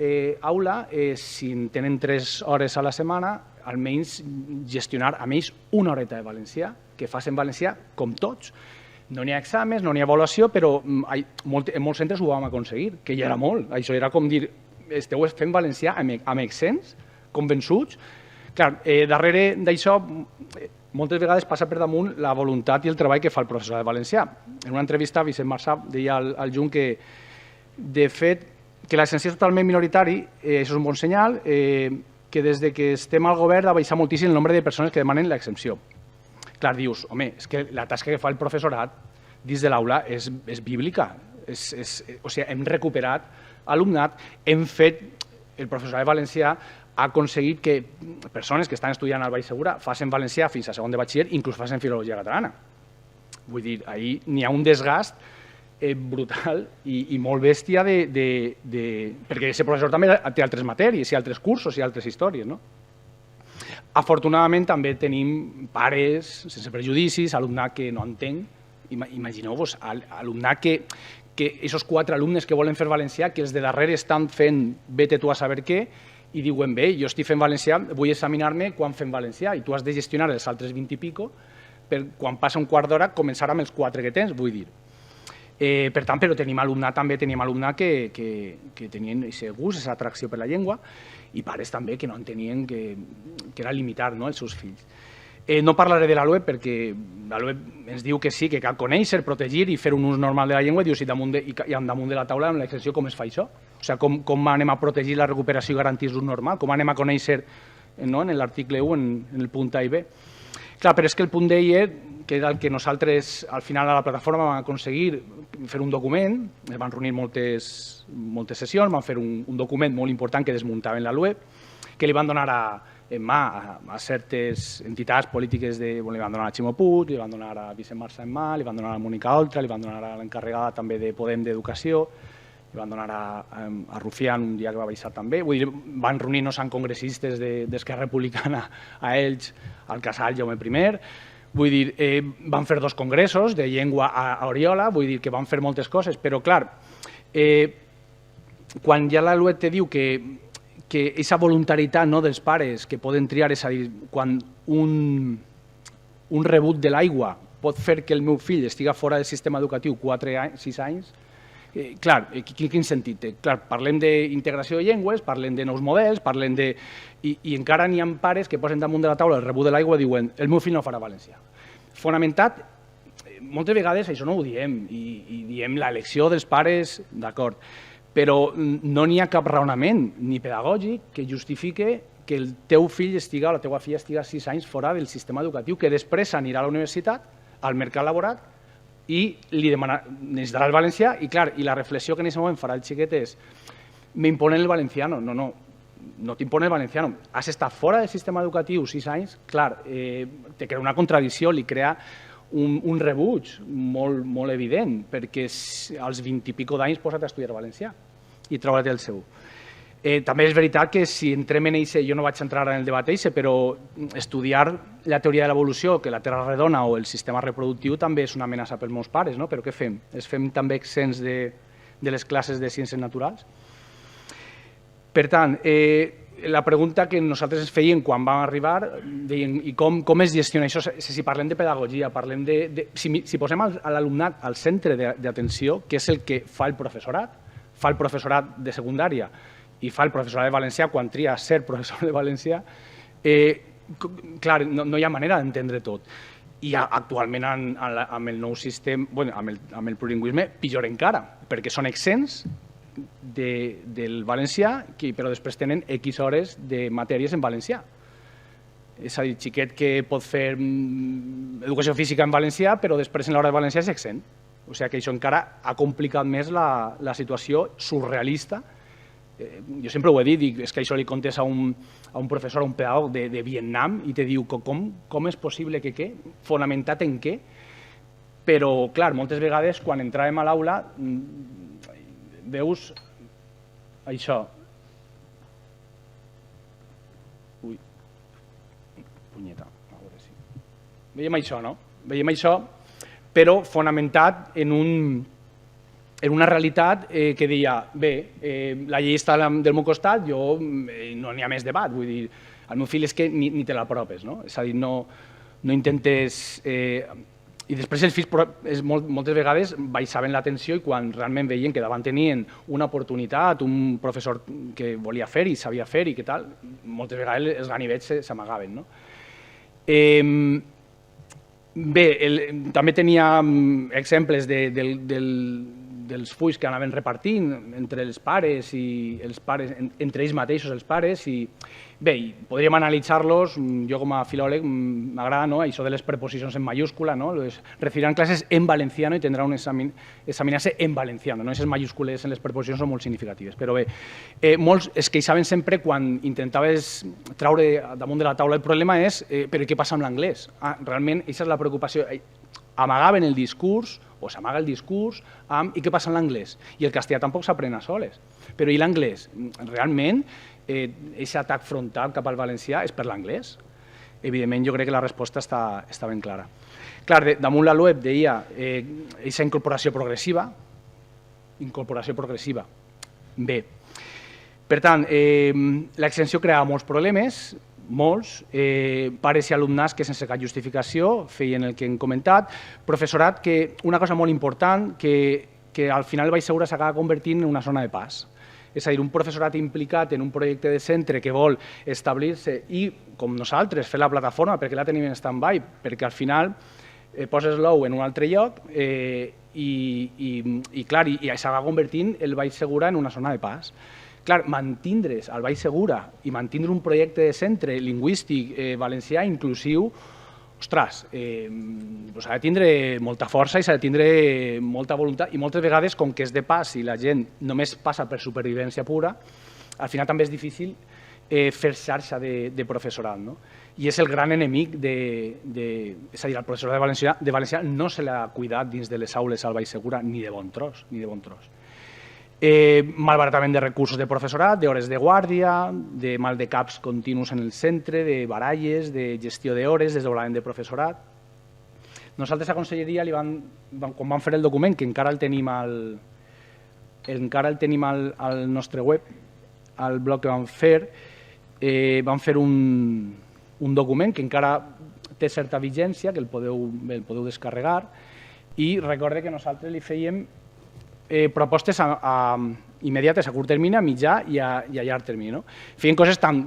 aula, si tenen 3 hores a la setmana, almenys gestionar amb ells una horeta de valencià, que facin valencià com tots. No n'hi ha exàmens, no n'hi ha avaluació, però en molts centres ho vam aconseguir, que ja era molt. Això era com dir, esteu fent valencià amb accents, convençuts. Clar, darrere d'això, moltes vegades passa per damunt la voluntat i el treball que fa el professor de valencià. En una entrevista, Vicent Marçà deia al Junt que, de fet, que l'accent és totalment minoritari, això és un bon senyal, que des que estem al govern ha baixat moltíssim el nombre de persones que demanen l'exempció. Clar, dius, home, és que la tasca que fa el professorat dins de l'aula és bíblica. O sigui, hem recuperat alumnat, hem fet, el professorat de valencià ha aconseguit que persones que estan estudiant al Baix Segura facin valencià fins a segon de batxiller, inclús facin filologia catalana. Vull dir, ahir n'hi ha un desgast brutal i molt bèstia perquè aquest professor també té altres matèries i altres cursos i altres històries, no? Afortunadament també tenim pares, sense prejudicis, alumnat que no entén. Imagineu-vos, alumnat que aquests 4 alumnes que volen fer valencià, que els de darrere estan fent vete tu a saber què, i diuen, bé, jo estic fent valencià, vull examinar-me quan fem valencià, i tu has de gestionar els altres 20 i pico, per quan passa un quart d'hora començar amb els 4 que tens, vull dir. Per tant, però tenim alumnat que tenien aquest gust, aquesta atracció per la llengua, i pares també que no entenien que era limitar els seus fills. No parlaré de la LOE perquè la LOE ens diu que sí, que cal conèixer, protegir i fer un ús normal de la llengua, i diu, damunt de la taula, amb l'extensió, com es fa això? O sigui, com anem a protegir la recuperació i garantir l'ús normal? Com anem a conèixer en l'article 1, en el punt A i B? Clar, però és que el punt D i E, que era el que nosaltres al final a la plataforma vam aconseguir fer un document, es van reunir moltes sessions, van fer un document molt important que desmuntaven la LOE, que li van donar en mà a certes entitats polítiques, li van donar a Ximo Puig, li van donar a Vicent Marçà en mà, li van donar a Mònica Oltra, li van donar a l'encarregada també de Podem d'Educació, li van donar a Rufián un dia que va baixar també. Vull dir, van reunir-nos amb congressistes d'Esquerra Republicana a Elx, al Casal Jaume I. Vull dir, van fer 2 congressos de llengua a Oriola, vull dir que van fer moltes coses, però clar, quan ja la LOE te diu que aquesta voluntaritat dels pares que poden triar, és a dir, quan un rebut de l'aigua pot fer que el meu fill estigui fora del sistema educatiu 4 anys, 6 anys, clar, quin sentit té? Clar, parlem d'integració de llengües, parlem de nous models, parlem de... I encara n'hi ha pares que posen damunt de la taula el rebut de l'aigua i diuen el meu fill no farà valencià. Fonamentat, moltes vegades això no ho diem, i diem l'elecció dels pares, d'acord, però no n'hi ha cap raonament ni pedagògic que justifique que el teu fill o la teva filla estigui 6 anys fora del sistema educatiu, que després anirà a la universitat, al mercat laboral, i li necessitarà el valencià, i clar, i la reflexió que en aquest moment farà el xiquet és m'imponen el valenciano. No t'imponen el valenciano. Has estat fora del sistema educatiu 6 anys, clar, te crea una contradicció, li crea un rebuig molt evident, perquè als 20 i pico d'anys posa't a estudiar valencià i troba-te el seu. També és veritat que si entrem en això, jo no vaig entrar en el debat però estudiar la teoria de l'evolució, que la Terra redona o el sistema reproductiu també és una amenaça pels meus pares, no? Però què fem? Es fem també exents de les classes de ciències naturals? Per tant, la pregunta que nosaltres ens fèiem quan vam arribar, deien, i com es gestiona això? Si parlem de pedagogia, si posem l'alumnat al centre d'atenció, que és el que fa el professorat de secundària i fa el professorat de valencià quan tria ser professor de valencià, clar, no hi ha manera d'entendre tot. I actualment amb el nou sistema, amb el plurilingüisme, pitjor encara, perquè són exents del valencià, però després tenen X hores de matèries en valencià. És a dir, xiquet que pot fer educació física en valencià, però després en l'hora de valencià és exent. O sigui que això encara ha complicat més la situació surrealista. Jo sempre ho he dit, és que això li contes a un professor, a un pedagog de Vietnam i te diu com és possible que què, fonamentat en què, però clar, moltes vegades quan entràvem a l'aula veus això. Ui, punyeta, a veure si... Veiem això, no? Veiem això, però fonamentat en una realitat que deia, bé, la llei està del meu costat, no n'hi ha més debat, vull dir, el meu fill és que ni te l'apropes, no? És a dir, no intentes... I després els fills moltes vegades baixaven l'atenció i quan realment veien que davant tenien una oportunitat, un professor que volia fer i sabia fer i què tal, moltes vegades els ganivets s'amagaven, no? Bé, també tenia exemples dels fulls que anaven repartint entre els pares i entre ells mateixos els pares i bé, podríem analitzar-los, jo com a filòleg m'agrada això de les preposicions en mayúscula, recibirán clases en valenciano i tindrà un examinarse en valenciano, aquestes mayúscules en les preposicions són molt significatives, però bé, molts es queixaven sempre quan intentaves traure damunt de la taula el problema és, però què passa amb l'anglès? Realment, aquesta és la preocupació, amagaven el discurs, o s'amaga el discurs, i què passa amb l'anglès? I el castellà tampoc s'aprèn a soles. Però i l'anglès? Realment, aquest atac frontal cap al valencià és per l'anglès? Evidentment, jo crec que la resposta està ben clara. Clar, damunt la web deia aquesta incorporació progressiva. Bé. Per tant, l'extensió creava molts problemes, molts, pares i alumnats que sense cap justificació feien el que hem comentat, professorat que una cosa molt important que al final el Baix Segura s'acaba convertint en una zona de pas. És a dir, un professorat implicat en un projecte de centre que vol establir-se i, com nosaltres, fer la plataforma perquè la tenim en stand-by, perquè al final poses l'ou en un altre lloc i clar, i s'acaba convertint el Baix Segura en una zona de pas. Clar, mantindre's al Baix Segura i mantindre un projecte de centre lingüístic valencià inclusiu, ostres, s'ha de tindre molta força i s'ha de tindre molta voluntat i moltes vegades, com que és de pas i la gent només passa per supervivència pura, al final també és difícil fer xarxa de professorat. I és el gran enemic és a dir, el professorat de valencià no se l'ha cuidat dins de les aules al Baix Segura ni de bon tros, malbaratament de recursos de professorat, d'hores de guàrdia, de mal de caps continus en el centre, de baralles, de gestió d'hores, desdoblament de professorat. Nosaltres a Conselleria, quan vam fer el document, que encara el tenim al nostre web, al blog que vam fer un document que encara té certa vigència, que el podeu descarregar, i recorde que nosaltres li fèiem propostes immediates a curt termini, a mitjà i a llarg termini. Feien coses tan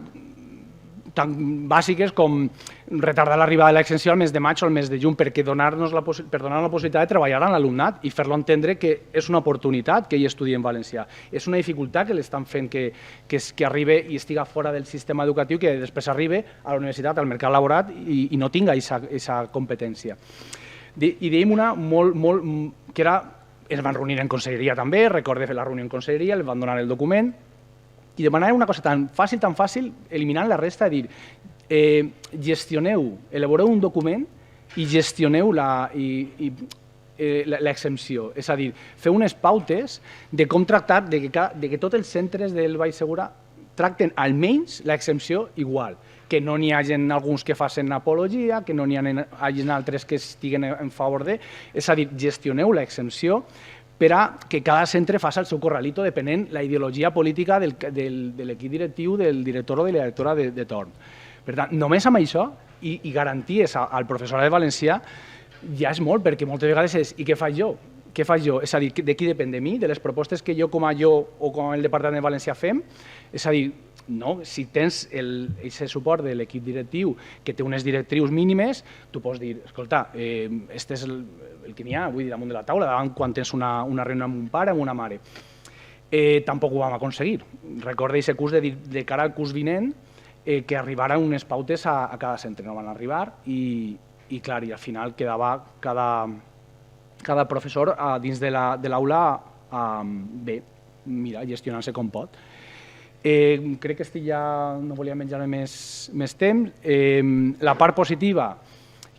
bàsiques com retardar l'arribada de l'extensió al mes de maig o al mes de juny per donar-nos la possibilitat de treballar amb l'alumnat i fer-lo entendre que és una oportunitat que ell estudi en valencià. És una dificultat que l'estan fent que arribi i estiga fora del sistema educatiu, que després arribi a la universitat, al mercat laboral i no tinga aquesta competència. I dèiem una que era, ens van reunir en conselleria també, recorde fer la reunió en conselleria, els van donar el document, i demanar una cosa tan fàcil, eliminant la resta, de dir, gestioneu, elaboreu un document i gestioneu l'exempció. És a dir, feu unes pautes de com tractar, de que tots els centres del Baix Segura tracten almenys l'exempció igual, que no n'hi hagi alguns que facin apologia, que no n'hi hagi altres que estiguen en favor de... És a dir, gestioneu l'exempció per a que cada centre faci el seu corralito depenent la ideologia política de l'equip directiu, del director o de la directora de torn. Per tant, només amb això i garanties al professorat de valencià ja és molt, perquè moltes vegades és «i què faig jo?» Què faig jo? És a dir, de qui depèn de mi? De les propostes que jo com a o com el Departament de Valencià fem? És a dir, no, si tens aquest suport de l'equip directiu que té unes directrius mínimes, tu pots dir, escolta, este és el que n'hi ha, vull dir, damunt de la taula, davant quan tens una reunió amb un pare o amb una mare. Tampoc ho vam aconseguir. Recorda aquest curs de cara al curs vinent que arribaren unes pautes a cada centre, no van arribar i clar, i al final quedava cada professor dins de l'aula bé, mira, gestionant-se com pot. Crec que estic ja, no volia menjar-me més temps. La part positiva,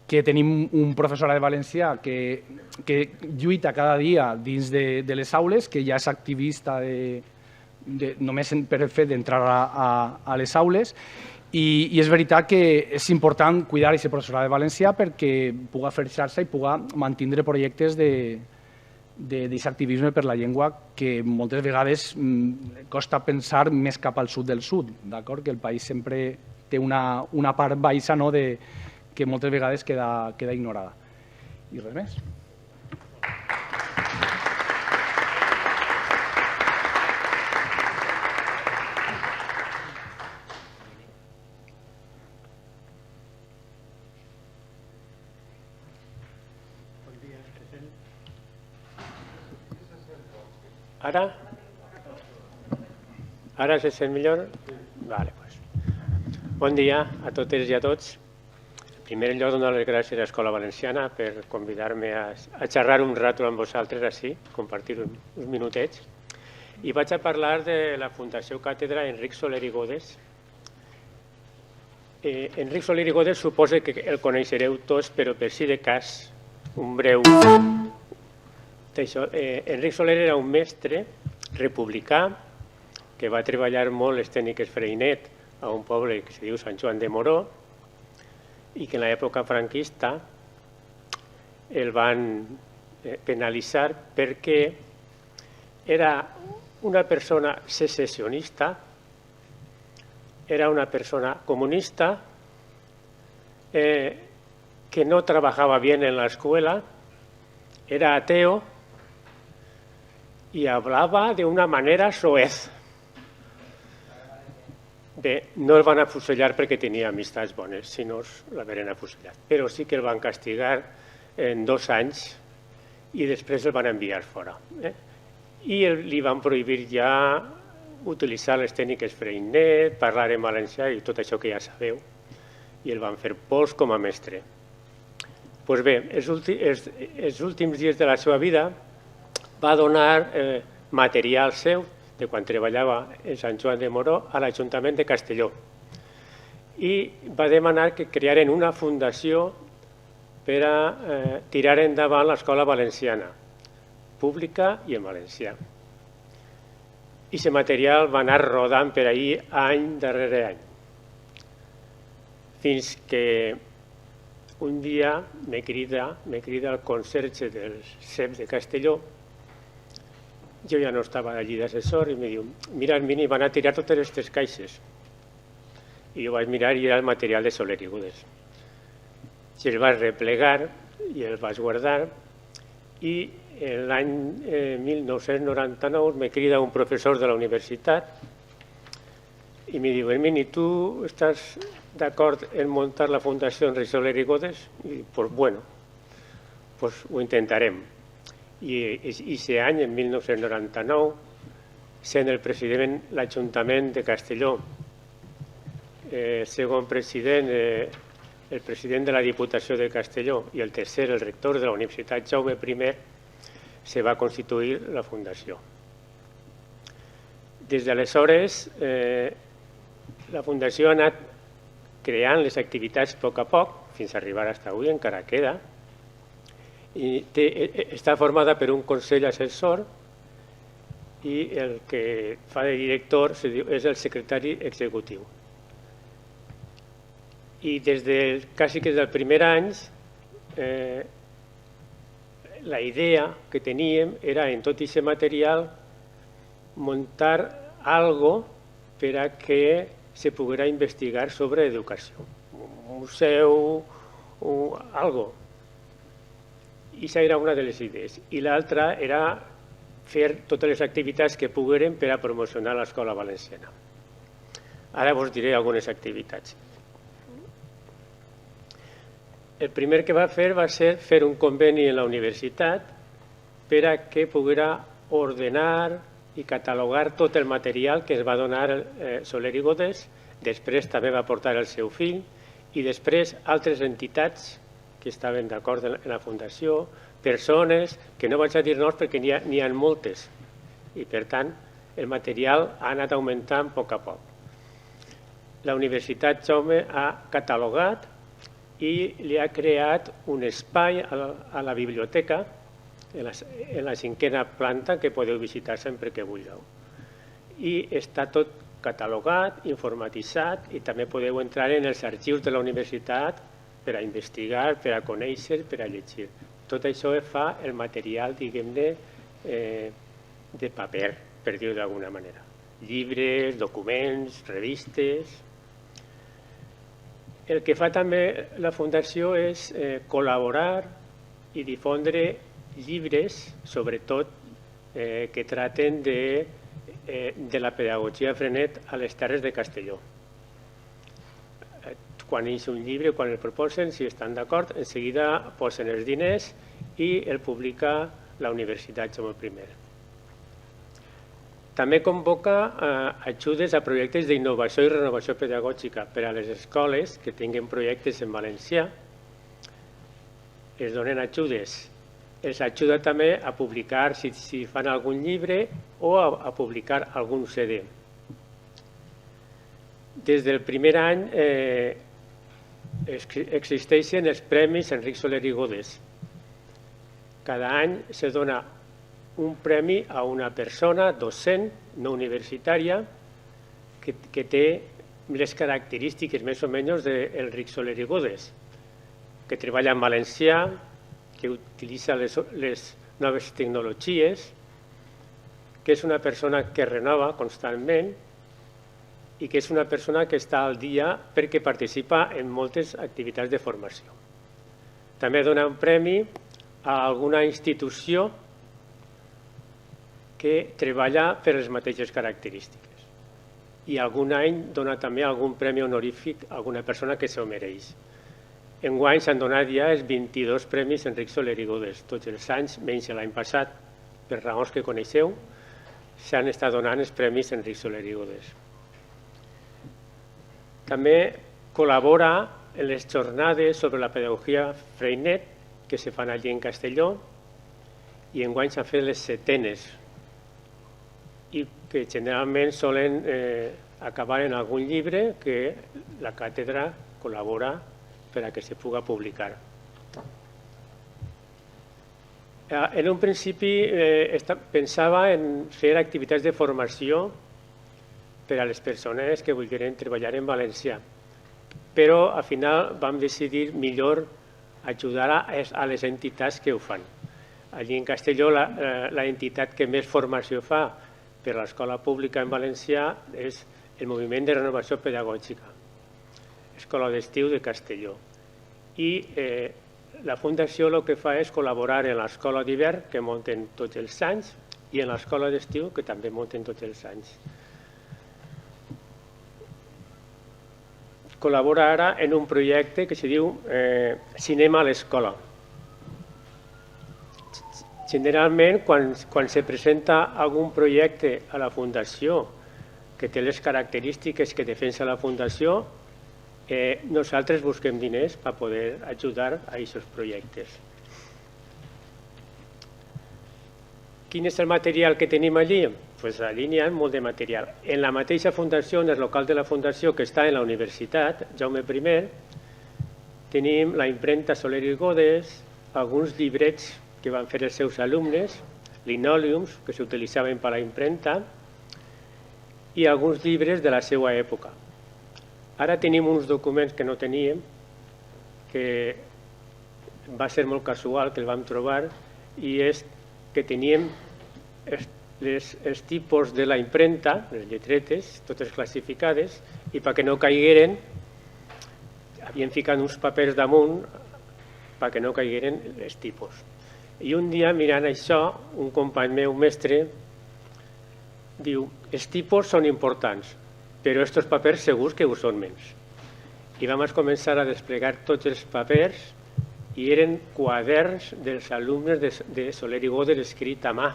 que tenim un professorat de valencià que lluita cada dia dins de les aules, que ja és activista només per el fet d'entrar a les aules, i és veritat que és important cuidar aquest professorat de valencià perquè pugui fer xarxa i pugui mantenir projectes d'aquest activisme per la llengua que moltes vegades costa pensar més cap al sud del sud, d'acord? Que el país sempre té una part baixa que moltes vegades queda ignorada. I res més. Ara? Ara se sent millor? Vale, pues. Bon dia a totes i a tots. En primer lloc, donar les gràcies a l'Escola Valenciana per convidar-me a xerrar un rato amb vosaltres així, compartir uns minutets. I vaig a parlar de la Fundació Càtedra Enric Soler i Godes. Enric Soler i Godes suposa que el coneixereu tots, però per si de cas, un breu... Enric Soler era un mestre republicà que va treballar molt les tècniques Freinet a un poble que se diu Sant Joan de Moró i que en l'època franquista el van penalitzar perquè era una persona secessionista, era una persona comunista que no trabajaba bien en la escuela, era ateo y hablaba de una manera soez. Bé, no el van afusellar perquè tenia amistats bones, si no l'haveren afusellat. Però sí que el van castigar en 2 anys i després el van enviar fora. I li van prohibir ja utilitzar les tècniques Freinet, parlar en valencià i tot això que ja sabeu. I el van fer pols com a mestre. Doncs bé, els últims dies de la seva vida va donar material seu de quan treballava en Sant Joan de Moró a l'Ajuntament de Castelló i va demanar que crearen una fundació per a tirar endavant l'escola valenciana, pública i en valencià. I aquest material va anar rodant per ahir any darrere any, fins que un dia me crida el conserge del CEP de Castelló jo ja no estava allí d'assessor, i em diu, mira, Hermini, van a tirar totes aquestes caixes. I jo vaig mirar i era el material de Soler i Gudes. I el vaig replegar i el vaig guardar, i l'any 1999 me crida un professor de la universitat i em diu, Hermini, tu estàs d'acord en muntar la Fundació Enric Soler i Gudes? I pues bueno, pues ho intentarem. I aquest any, en 1999, sent el president l'Ajuntament de Castelló, segon president, el president de la Diputació de Castelló i el tercer, el rector de la Universitat Jaume I, se va constituir la Fundació. Des d'aleshores, la Fundació ha anat creant les activitats a poc a poc, fins a arribar fins avui, encara queda, i està formada per un consell assessor i el que fa de director és el secretari executiu. I quasi que des del primer any, la idea que teníem era en tot aquest material muntar algo per a que se poguera investigar sobre educació. Un museu, algo. I això era una de les idees. I l'altra era fer totes les activitats que poguérem per a promocionar l'escola valenciana. Ara vos diré algunes activitats. El primer que va fer fer un conveni en la universitat per a que poguera ordenar i catalogar tot el material que es va donar Soler i Gudes, després també va portar el seu fill i després altres entitats que estaven d'acord en la Fundació, persones que no vaig a dir noms perquè n'hi ha moltes i per tant el material ha anat augmentant a poc a poc. La Universitat Jaume ha catalogat i li ha creat un espai a la biblioteca en la 5a planta que podeu visitar sempre que vulgueu. I està tot catalogat, informatitzat i també podeu entrar en els arxius de la universitat per a investigar, per a conèixer, per a llegir. Tot això fa el material, diguem-ne, de paper, per dir-ho d'alguna manera. Llibres, documents, revistes. El que fa també la Fundació és col·laborar i difondre llibres, sobretot, que traten de la pedagogia Frenet a les Terres de Castelló. Quan hi ha un llibre, quan el proposen, si estan d'acord, en seguida posen els diners i el publica la Universitat Jaume I. També convoca ajudes a projectes d'innovació i renovació pedagògica per a les escoles que tinguin projectes en valencià. Es donen ajudes. Els ajuda també a publicar, si fan algun llibre, o a publicar algun CD. Des del primer any existeixen els Premis Enric Soler i Gudes. Cada any se dona un premi a una persona docent no universitària que té les característiques més o menys d'Enric Soler i Gudes, que treballa en valencià, que utilitza les noves tecnologies, que és una persona que renova constantment i que és una persona que està al dia perquè participa en moltes activitats de formació. També dona un premi a alguna institució que treballa per les mateixes característiques. I algun any dona també algun premi honorífic a alguna persona que s'ho mereix. Enguany s'han donat ja els 22 premis Enric Soler i Gudes. Tots els anys, menys l'any passat, per raons que coneixeu, s'han estat donant els premis Enric Soler i Gudes. També col·labora en les jornades sobre la pedagogia Freinet que se fan allí en Castelló i enguany s'han fet les 7enes i que generalment solen acabar en algun llibre que la càtedra col·labora per a que se pugui publicar. En un principi pensava en fer activitats de formació per a les persones que volgueren treballar en valencià, però al final vam decidir millor ajudar a les entitats que ho fan. Allí en Castelló la entitat que més formació fa per a l'escola pública en valencià és el Moviment de Renovació Pedagògica, Escola d'Estiu de Castelló. I la Fundació el que fa és col·laborar en l'escola d'hivern, que munten tots els anys, i en l'escola d'estiu, que també munten tots els anys. Col·labora ara en un projecte que se diu Cinema a l'Escola. Generalment, quan se presenta algun projecte a la Fundació que té les característiques que defensa la Fundació, nosaltres busquem diners per poder ajudar a aquests projectes. Quin és el material que tenim allí? Doncs allí n'hi ha molt de material. En la mateixa fundació, en el local de la fundació que està en la universitat, Jaume I, tenim la impremta Soler i Godes, alguns llibrets que van fer els seus alumnes, linòleums que s'utilitzaven per a la impremta i alguns llibres de la seva època. Ara tenim uns documents que no teníem, que va ser molt casual que el vam trobar, i és que teníem els tipus de la impremta, les lletretes, totes classificades, i perquè no caigueren, havien ficat uns papers damunt perquè no caigueren els tipus. I un dia, mirant això, un company meu, mestre, diu, els tipus són importants, però aquests papers segurs que ho són menys. I vam començar a desplegar tots els papers i eren quaderns dels alumnes de Soler i Godes escrit a mà.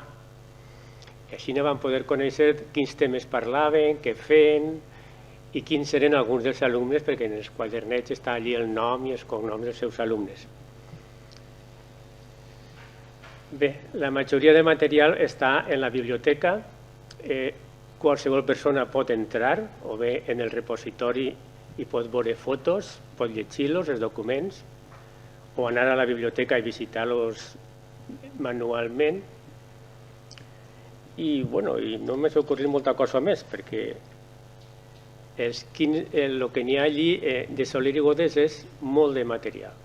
I així vam poder conèixer quins temes parlaven, què feien i quins eren alguns dels alumnes, perquè en els quadernets està allí el nom i els cognoms dels seus alumnes. Bé, la majoria de material està en la biblioteca. Qualsevol persona pot entrar o bé en el repositori i pot veure fotos, pot llegir-los, els documents, o anar a la biblioteca i visitar-los manualment. I no m'ha ocorrit molta cosa més, perquè el que n'hi ha allí de Soler i Godes és molt de material.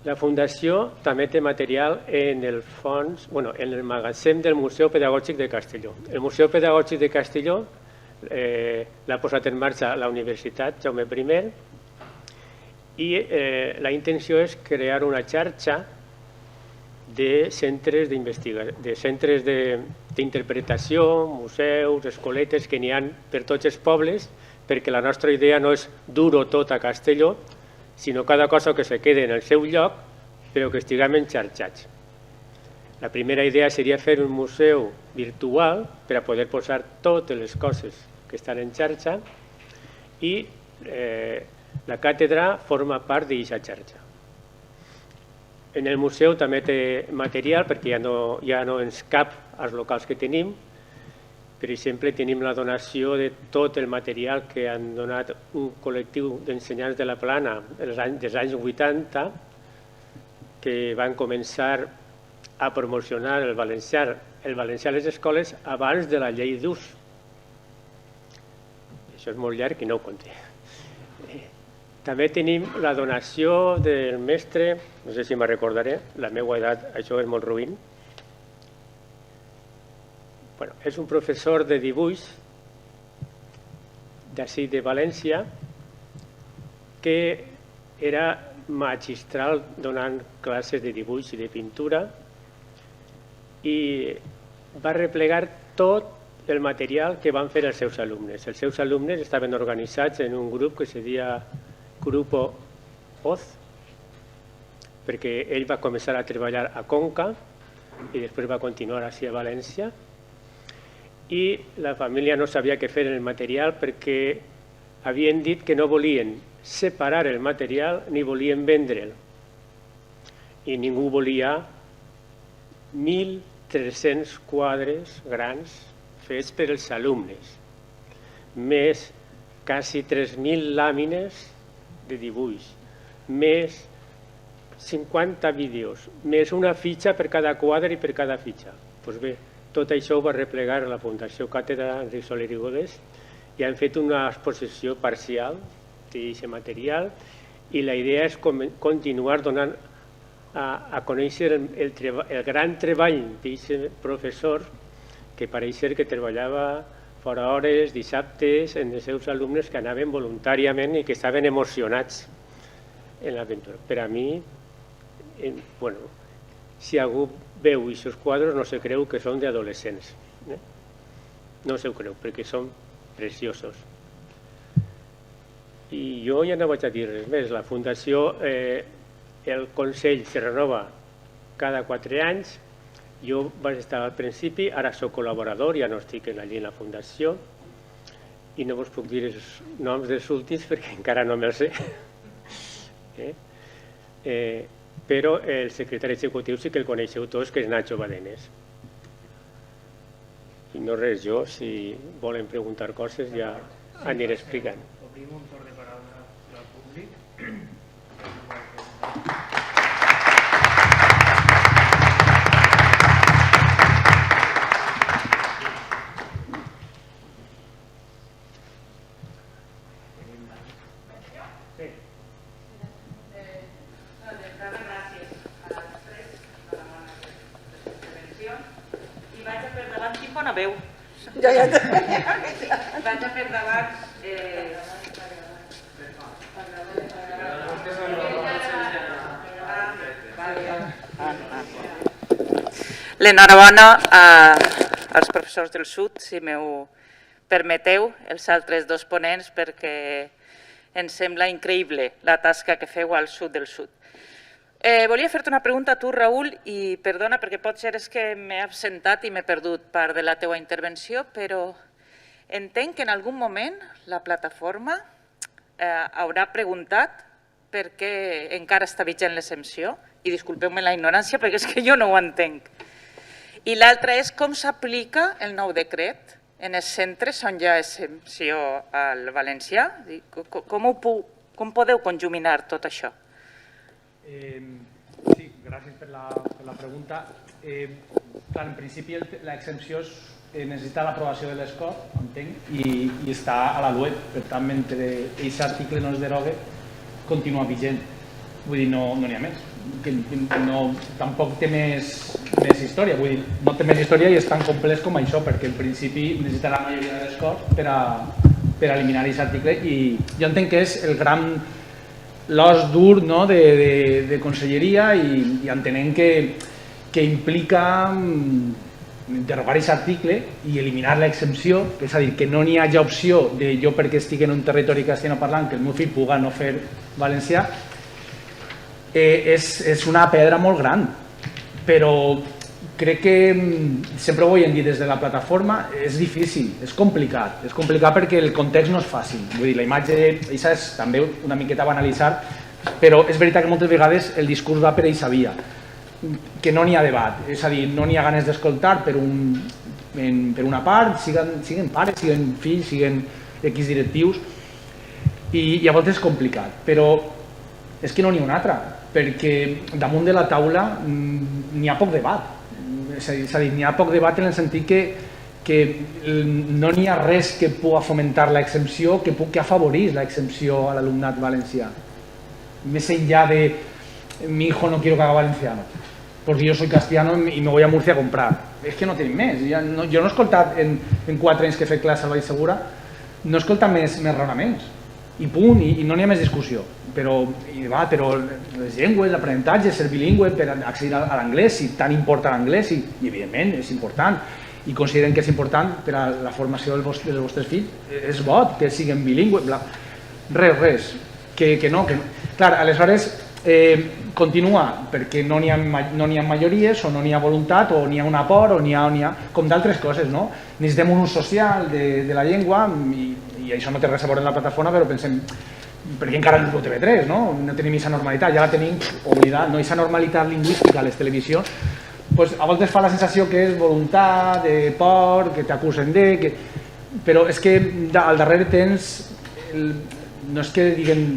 La Fundació també té material en el fons, en el magatzem del Museu Pedagògic de Castelló. El Museu Pedagògic de Castelló l'ha posat en marxa la Universitat Jaume I i la intenció és crear una xarxa de centres d'interpretació, museus, escoletes que n'hi ha per tots els pobles, perquè la nostra idea no és dur-ho tot a Castelló, sinó cada cosa que se quede en el seu lloc, però que estiguem enxarxats. La primera idea seria fer un museu virtual per a poder posar totes les coses que estan en xarxa i la càtedra forma part d'aquesta xarxa. En el museu també té material perquè ja no ens cap als locals que tenim. Per exemple, tenim la donació de tot el material que han donat un col·lectiu d'ensenyants de la Plana dels anys 80, que van començar a promocionar el valencià a les escoles abans de la llei d'ús. Això és molt llarg i no ho conté. També tenim la donació del mestre, no sé si me'n recordaré, la meva edat, això és molt ruïn. És un professor de dibuix d'ací de València que era magistral donant classes de dibuix i de pintura i va replegar tot el material que van fer els seus alumnes. Els seus alumnes estaven organitzats en un grup que se deia Grupo Oz, perquè ell va començar a treballar a Conca i després va continuar així a València. I la família no sabia què fer en el material perquè havien dit que no volien separar el material ni volien vendre'l. I ningú volia 1.300 quadres grans fets per als alumnes, més quasi 3.000 làmines de dibuix, més 50 vídeos, més una fitxa per cada quadre i per cada fitxa. Doncs bé, tot això ho va replegar a la Fundació Càtedra Enric Soler i Godes i han fet una exposició parcial d'aquest material i la idea és continuar donant a conèixer el gran treball d'aquest professor que pareix ser que treballava fora hores, dissabtes, en els seus alumnes que anaven voluntàriament i que estaven emocionats en l'aventura. Per a mi, bueno, si algú veu aquests quadres no se creu que són d'adolescents. No se ho creu, perquè són preciosos. I jo ja no vaig a dir res més. La Fundació, el Consell se renova cada 4 anys. Jo vaig estar al principi, ara soc col·laborador, ja no estic allí en la Fundació i no vos puc dir els noms dels últims perquè encara no me'ls sé. Però el secretari executiu sí que el coneixeu tots, que és Nacho Badenes. I no res, jo, si volen preguntar coses ja aniré explicant. Obrim un torn de paraula al públic. Veu. Vaig a per davant. L'enhorabona als professors del Sud, si m'ho permeteu, els altres 2 ponents, perquè ens sembla increïble la tasca que feu al sud del sud. Volia fer-te una pregunta a tu, Raül, i perdona perquè potser és que m'he absentat i m'he perdut part de la teua intervenció, però entenc que en algun moment la plataforma haurà preguntat per què encara està vigent l'exempció, i disculpeu-me la ignorància perquè és que jo no ho entenc. I l'altra és com s'aplica el nou decret en els centres on hi ha exempció al valencià. Com podeu conjuminar tot això? Sí, gràcies per la pregunta. Clar, en principi l'exempció necessita l'aprovació de l'ESCOR, entenc, i està a la web. Per tant, mentre aquest article no es derogue, continua vigent. Vull dir, no n'hi ha més. Tampoc té més història. Vull dir, no té més història i és tan complex com això, perquè en principi necessita la majoria de l'ESCOR per eliminar aquest article. I jo entenc que és el gran l'os dur de conselleria i entenent que implica derogar aquest article i eliminar l'exempció, és a dir, que no n'hi hagi opció de jo perquè estic en un territori castellanoparlant que el meu fill pugui no fer valencià, és una pedra molt gran, però crec que sempre ho hem dit des de la plataforma, és difícil, és complicat perquè el context no és fàcil. Vull dir, la imatge, això és també una miqueta banalitzar, però és veritat que moltes vegades el discurs va per aquesta via, que no n'hi ha debat, és a dir, no n'hi ha ganes d'escoltar per una part, siguin pares, siguin fills, siguin X directius, i a voltes és complicat, però és que no n'hi ha una altra, perquè damunt de la taula n'hi ha poc debat. És a dir, n'hi ha poc debat en el sentit que no n'hi ha res que pugui fomentar l'exempció, que afavorís l'exempció a l'alumnat valencià. Més enllà de mi hijo no quiero que haga valenciano, porque yo soy castellano y me voy a Murcia a comprar. És que no tenim més. Jo no he escoltat en 4 anys que he fet classe al Vall Segura, no he escoltat més raonaments. I punt, i no n'hi ha més discussió. Però les llengües, l'aprenentatge, ser bilingüe per accedir a l'anglès, si tant importa l'anglès, i evidentment és important, i consideren que és important per a la formació dels vostres fills, és bo que siguin bilingües, res, que no. Clar, aleshores continua perquè no n'hi ha majories, o no n'hi ha voluntat, o n'hi ha una por, o n'hi ha com d'altres coses, no? Necessitem un ús social de la llengua, i això no té res a veure en la plataforma, però pensem, perquè encara no és el TV3, no? No tenim aquesta normalitat, ja la tenim oblidat, no? Aquesta normalitat lingüística a les televisions, a voltes fa la sensació que és voluntat, por, que t'acusen però és que al darrere tens, no és que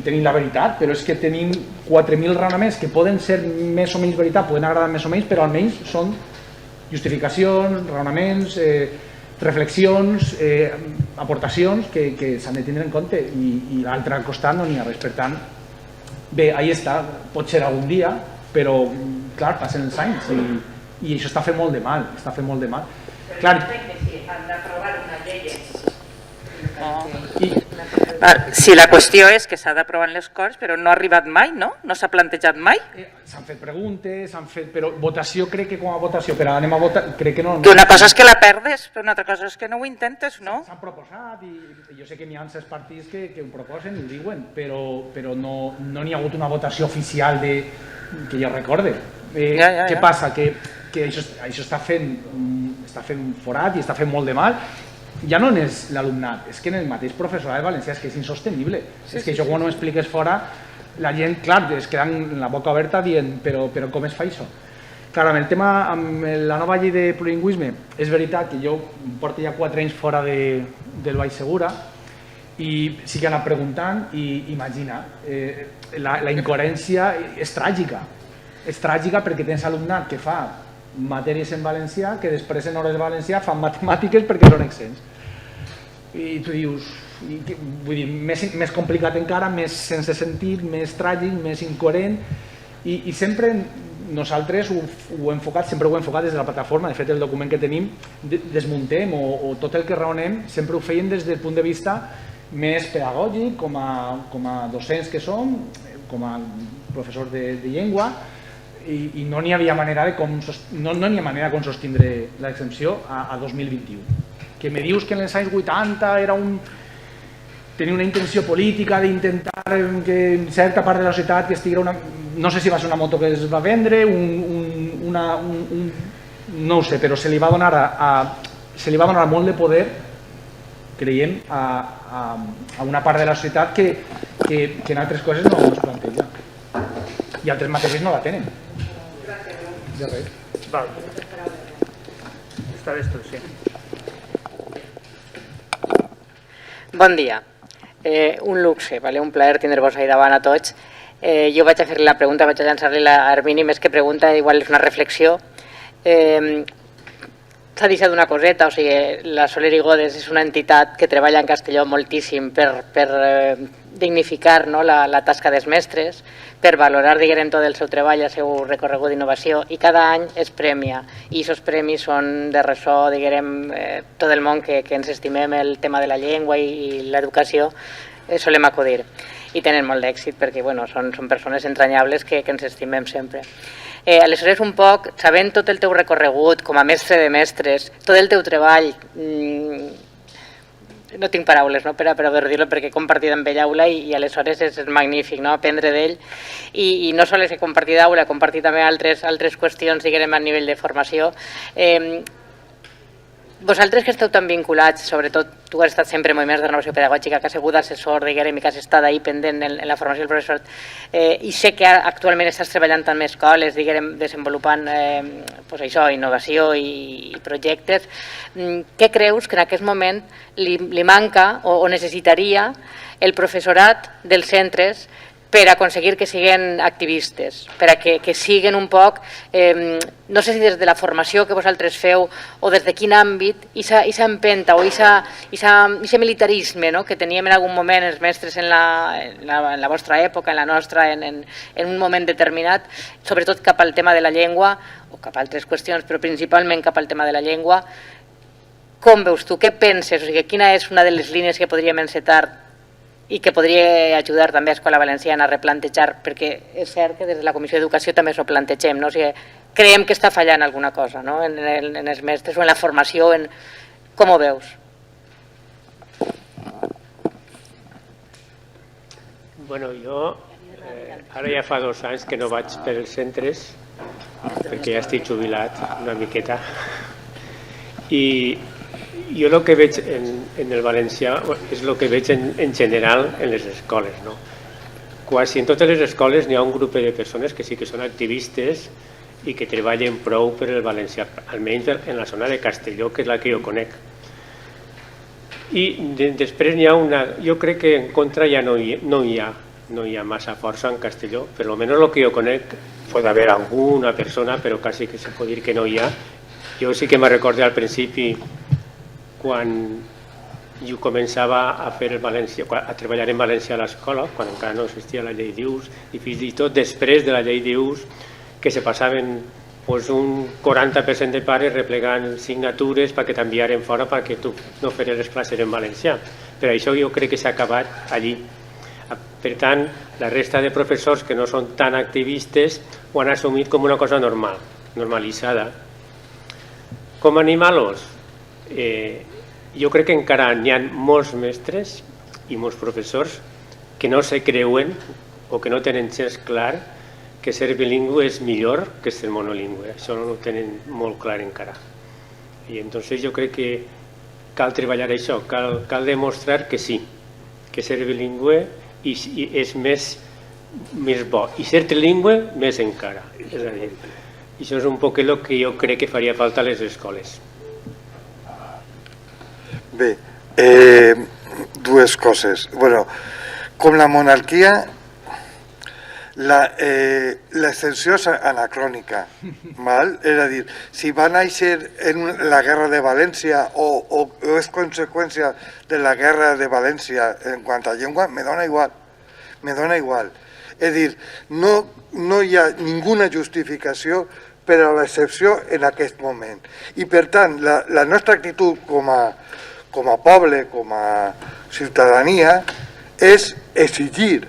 tenim la veritat, però és que tenim 4.000 raonaments que poden ser més o menys veritat, poden agradar més o menys, però almenys són justificacions, raonaments, reflexions, aportacions que s'han de tindre en compte, i l'altre costat no n'hi ha res. Per tant, bé, ahí està, pot ser algun dia, però clar, passen els anys i això està fent molt de mal, està fent molt de mal. Clar, han d'aprovar una llei. Si la qüestió és que s'ha d'aprovar les coses, però no ha arribat mai, no? No s'ha plantejat mai? s'han fet preguntes, però votació crec que com a votació, però anem a votar, crec que no... Que una cosa és que la perdes, però una altra cosa és que no ho intentes, no? S'han proposat i jo sé que n'hi ha certs partits que ho proposen i ho diuen, però no n'hi ha hagut una votació oficial que jo recorde. Què passa? Que això està fent forat i està fent molt de mal. Ja no és l'alumnat, és que en el mateix professorat valencià és que és insostenible. És que això quan ho expliques fora, la gent, clar, es queda amb la boca oberta dient però com es fa això? Clar, amb el tema, amb la nova llei de plurilingüisme, és veritat que jo porto ja 4 anys fora del Baix Segura i sí que he anat preguntant i imagina, la incoherència és tràgica. És tràgica perquè tens alumnat que fa matèries en valencià, que després en hores de valencià fan matemàtiques perquè són exempts. I tu dius, vull dir, més complicat encara, més sense sentit, més tràgic, més incoherent, i sempre nosaltres ho hem enfocat, sempre ho hem enfocat des de la plataforma. De fet, el document que tenim, desmuntem o tot el que raonem, sempre ho feien des del punt de vista més pedagògic, com a docents que som, com a professors de llengua, i no n'hi havia manera de com sostindre l'exempció a 2021. Que me dius que en els anys 80 tenia una intenció política d'intentar que en certa part de la societat que estigués no sé si va ser una moto que es va vendre, no ho sé, però se li va donar molt de poder, creiem, a una part de la societat que en altres coses no es planteja. I altres matèries no la tenen. De res. Val. Està bé, sí. Bon dia. Un luxe, un plaer tindre-vos ahí davant a tots. Jo vaig a fer-li la pregunta, vaig a llançar-li a Hermini, més que pregunta, igual és una reflexió. S'ha deixat una coseta, o sigui, la Soler i Godes és una entitat que treballa en Castelló moltíssim per dignificar la tasca dels mestres, per valorar, diguem, tot el seu treball, el seu recorregut d'innovació, i cada any es premia, i aquests premis són de ressò, diguem, tot el món que ens estimem el tema de la llengua i l'educació, solem acudir. I tenen molt d'èxit perquè són persones entranyables que ens estimem sempre. Aleshores, un poc, sabent tot el teu recorregut com a mestre de mestres, tot el teu treball, no tinc paraules per a dir-lo perquè he compartit amb ell aula i aleshores és magnífic aprendre d'ell i no sols he compartit aula, he compartit també altres qüestions, diguem, a nivell de formació. Vosaltres que esteu tan vinculats, sobretot tu has estat sempre en moviments de renovació pedagògica, que has sigut assessor, diguem, i que has estat ahí pendent en la formació del professor, i sé que actualment estàs treballant en escoles, diguem, desenvolupant això, innovació i projectes. Què creus que en aquest moment li manca o necessitaria el professorat dels centres per aconseguir que siguin activistes, per a que siguin un poc, no sé si des de la formació que vosaltres feu o des de quin àmbit, aquesta empenta o aquest militarisme que teníem en algun moment els mestres en la vostra època, en la nostra, en un moment determinat, sobretot cap al tema de la llengua, o cap a altres qüestions, però principalment cap al tema de la llengua. Com veus tu? Què penses? O sigui, quina és una de les línies que podríem encetar i que podria ajudar també a Escola Valenciana a replantejar, perquè és cert que des de la Comissió d'Educació també s'ho plantegem, o sigui, creiem que està fallant alguna cosa en els mestres o en la formació, com ho veus? Bueno, jo ara ja fa 2 anys que no vaig per els centres perquè ja estic jubilat una miqueta i jo el que veig en el valencià és el que veig en general en les escoles. Quasi en totes les escoles n'hi ha un grup de persones que sí que són activistes i que treballen prou per el valencià, almenys en la zona de Castelló, que és la que jo conec. I després n'hi ha una... Jo crec que en contra ja no hi ha massa força en Castelló, però almenys el que jo conec pot haver alguna persona, però quasi que se pot dir que no hi ha. Jo sí que me recordo al principi quan jo començava a fer a treballar en valencià a l'escola, quan encara no existia la llei d'ús, i fins i tot després de la llei d'ús, que se passaven un 40% de pares replegant signatures perquè t'enviaren fora perquè tu no feres les classes en valencià. Per això jo crec que s'ha acabat allí. Per tant, la resta de professors que no són tan activistes ho han assumit com una cosa normal, normalitzada. Com a animalos, jo crec que encara n'hi ha molts mestres i molts professors que no se creuen o que no tenen gens clar que ser bilingüe és millor que ser monolingüe. Això no ho tenen molt clar encara. I entonces jo crec que cal treballar això, cal demostrar que sí, que ser bilingüe és més bo, i ser trilingüe més encara. És a dir, això és un poc el que jo crec que faria falta a les escoles. Bé, dues coses. Bueno, com la monarquia, l'extensió és anacrònica, val? És a dir, si va néixer en la guerra de València o és conseqüència de la guerra de València en quant a llengua, me dona igual. És a dir, no hi ha ninguna justificació per a l'excepció en aquest moment. I per tant, la nostra actitud com a poble, com a ciutadania, és exigir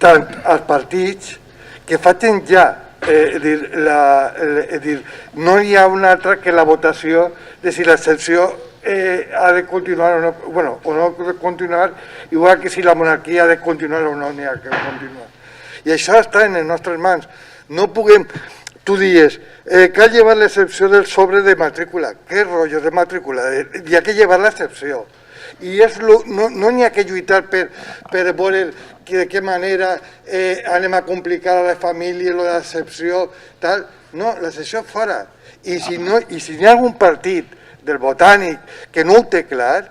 tant als partits que facin ja, no hi ha una altra que la votació de si l'excepció ha de continuar o no, bueno, o no ha de continuar, igual que si la monarquia ha de continuar o no n'hi ha que continuar. I això està en les nostres mans. No puguem, tu dius, cal llevar l'excepció del sobre de matrícula. Què rotllo de matrícula? Hi ha que llevar l'excepció. I no n'hi ha que lluitar per veure de què manera anem a complicar a les famílies l'excepció, tal. No, l'excepció fora. I si hi ha algun partit del Botànic que no ho té clar,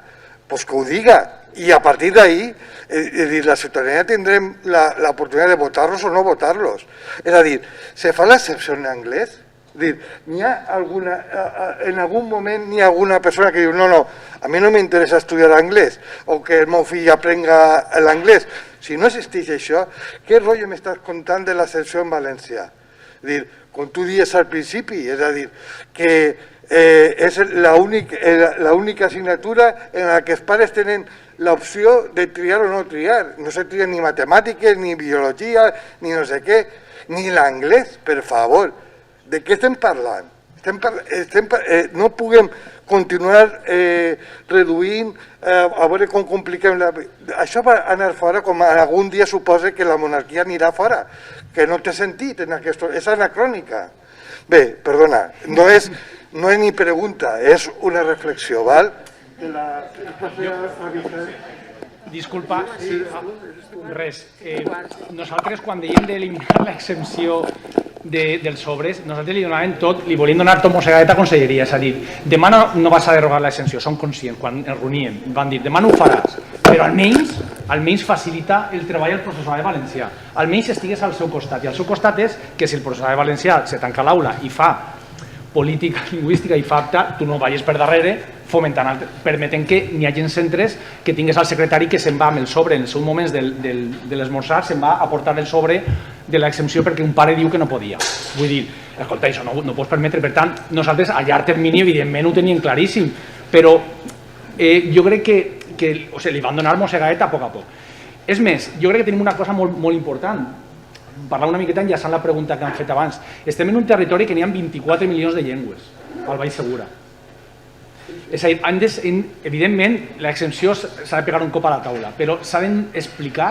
doncs que ho diga. I a partir d'ahí, la ciutadania tindrem l'oportunitat de votar-los o no votar-los. És a dir, se fa l'excepció en anglès? N'hi ha alguna, en algun moment n'hi ha alguna persona que diu no, a mi no m'interessa estudiar anglès o que el meu fill aprenga l'anglès. Si no existeix això, què rotllo m'estàs contant de l'excepció en valencià? Com tu dius al principi, és a dir, que és l'única assignatura en la que els pares tenen l'opció de triar o no triar. No se trien ni matemàtiques, ni biologia, ni no sé què, ni l'anglès, per favor. De què estem parlant? No puguem continuar reduint, a veure com compliquem la vida. Això va anar fora, com algun dia suposa que la monarquia anirà fora, que no té sentit, és anacrònica. Bé, perdona, no és ni pregunta, és una reflexió, val? Disculpa, res. Nosaltres, quan dèiem d'eliminar l'exempció dels sobres, nosaltres li donàvem tot, li volíem donar tot mossegadet a conselleria, és a dir, demà no vas a derogar l'exempció, som conscients, quan ens reuníem, van dir, demà no ho faràs, però almenys facilita el treball al professorat de valencià, almenys estigues al seu costat, i al seu costat és que si el professorat de valencià se tanca l'aula i fa política lingüística i fa apta, tu no vagis per darrere fomentant, permetent que n'hi hagi centres que tingués el secretari que se'n va amb el sobre en els seus moments de l'esmorzar, se'n va a portar el sobre de l'exempció perquè un pare diu que no podia. Vull dir, escolta, això no ho pots permetre, per tant, nosaltres a llarg termini evidentment ho teníem claríssim, però jo crec que li van donar mossegadet a poc. És més, jo crec que tenim una cosa molt important, parlar una miqueta enllaçant la pregunta que han fet abans. Estem en un territori que n'hi ha 24 milions de llengües, al Baix Segura. És a dir, evidentment, l'exempció s'ha de pegar un cop a la taula, però s'ha d'explicar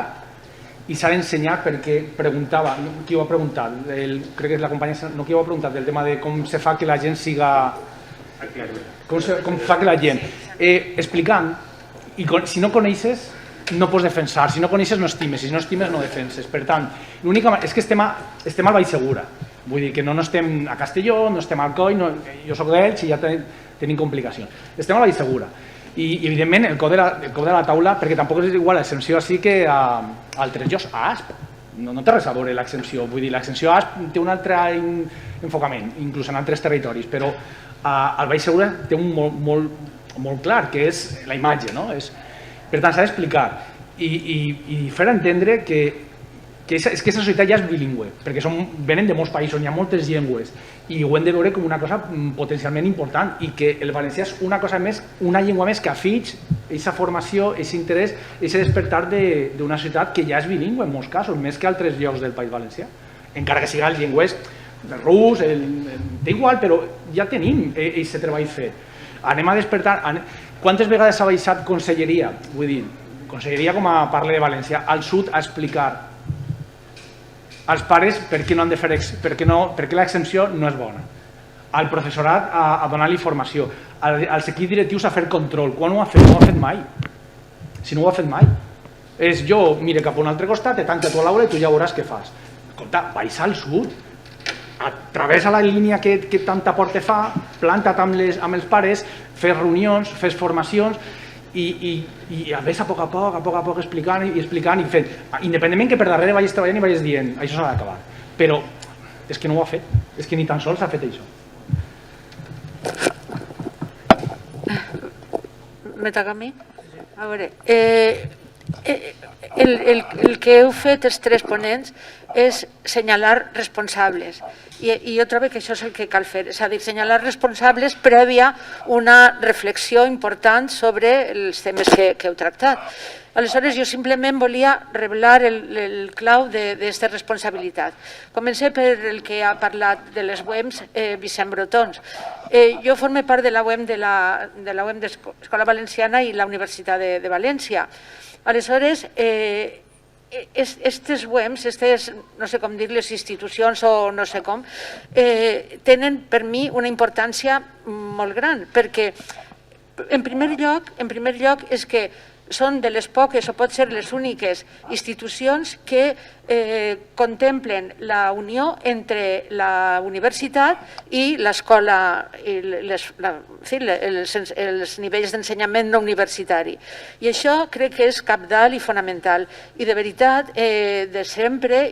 i s'ha d'ensenyar perquè preguntava, qui ho ha preguntat? Crec que és la companya, no, qui ho ha preguntat, del tema de com se fa que la gent siga... Com fa que la gent... Explicant, i si no coneixes, no pots defensar, si no coneixes no estimes, si no estimes no defenses. Per tant, l'única és que estem al Baix Segura, vull dir que no estem a Castelló, no estem al Coi, jo soc d'Elx i ja tenim complicacions. Estem al Baix Segura i evidentment el cop de la taula, perquè tampoc és igual l'exempció així que a altres llocs, a Asp, no té res a veure l'exempció, vull dir, l'exempció a Asp té un altre enfocament, inclús en altres territoris, però al Baix Segura té un molt clar, que és la imatge, no? Per tant, s'ha d'explicar i fer entendre que que aquesta societat ja és bilingüe, perquè venen de molts països, hi ha moltes llengües, i ho hem de veure com una cosa potencialment important, i que el valencià és una cosa més, una llengua més que afig aquesta formació, aquest interès, aquest despertar d'una societat que ja és bilingüe en molts casos, més que altres llocs del País Valencià. Encara que siga el llengüès, el rus, d'igual, però ja tenim aquest treball fet. Anem a despertar... Quantes vegades s'ha baixat conselleria, vull dir, conselleria com a parle de València, al sud a explicar als pares per què no han de fer, per què l'exempció no és bona, al professorat a donar-li formació, als equips directius a fer control. Quan ho ha fet? No ho ha fet mai. Si no ho ha fet mai. És jo, mire cap a un altre costat, te tanca tu a l'aula i tu ja veuràs què fas. Escolta, baixa al sud, travessa la línia que tanta por te fa, planta't amb els pares, fes reunions, fes formacions i ves a poc a poc explicant i fent, independentment que per darrere vagis treballant i vagis dient això s'ha d'acabar, però és que no ho ha fet, és que ni tan sols ha fet això. Me toca a mi? A veure, el que heu fet els tres ponents és assenyalar responsables i jo trobo que això és el que cal fer, és a dir, assenyalar responsables prèvia una reflexió important sobre els temes que heu tractat. Aleshores, jo simplement volia revelar el clau d'aquesta responsabilitat. Comencé per el que ha parlat de les UEMs, Vicent Brotons. Jo formo part de la UEM de l'Escola Valenciana i la Universitat de València. Aleshores, aquestes UEMs, no sé com dir-les, institucions o no sé com, tenen per mi una importància molt gran, perquè en primer lloc és que són de les poques o pot ser les úniques institucions que contemplen la unió entre la universitat i l'escola, els nivells d'ensenyament no universitari. I això crec que és cabdal i fonamental. I de veritat, de sempre,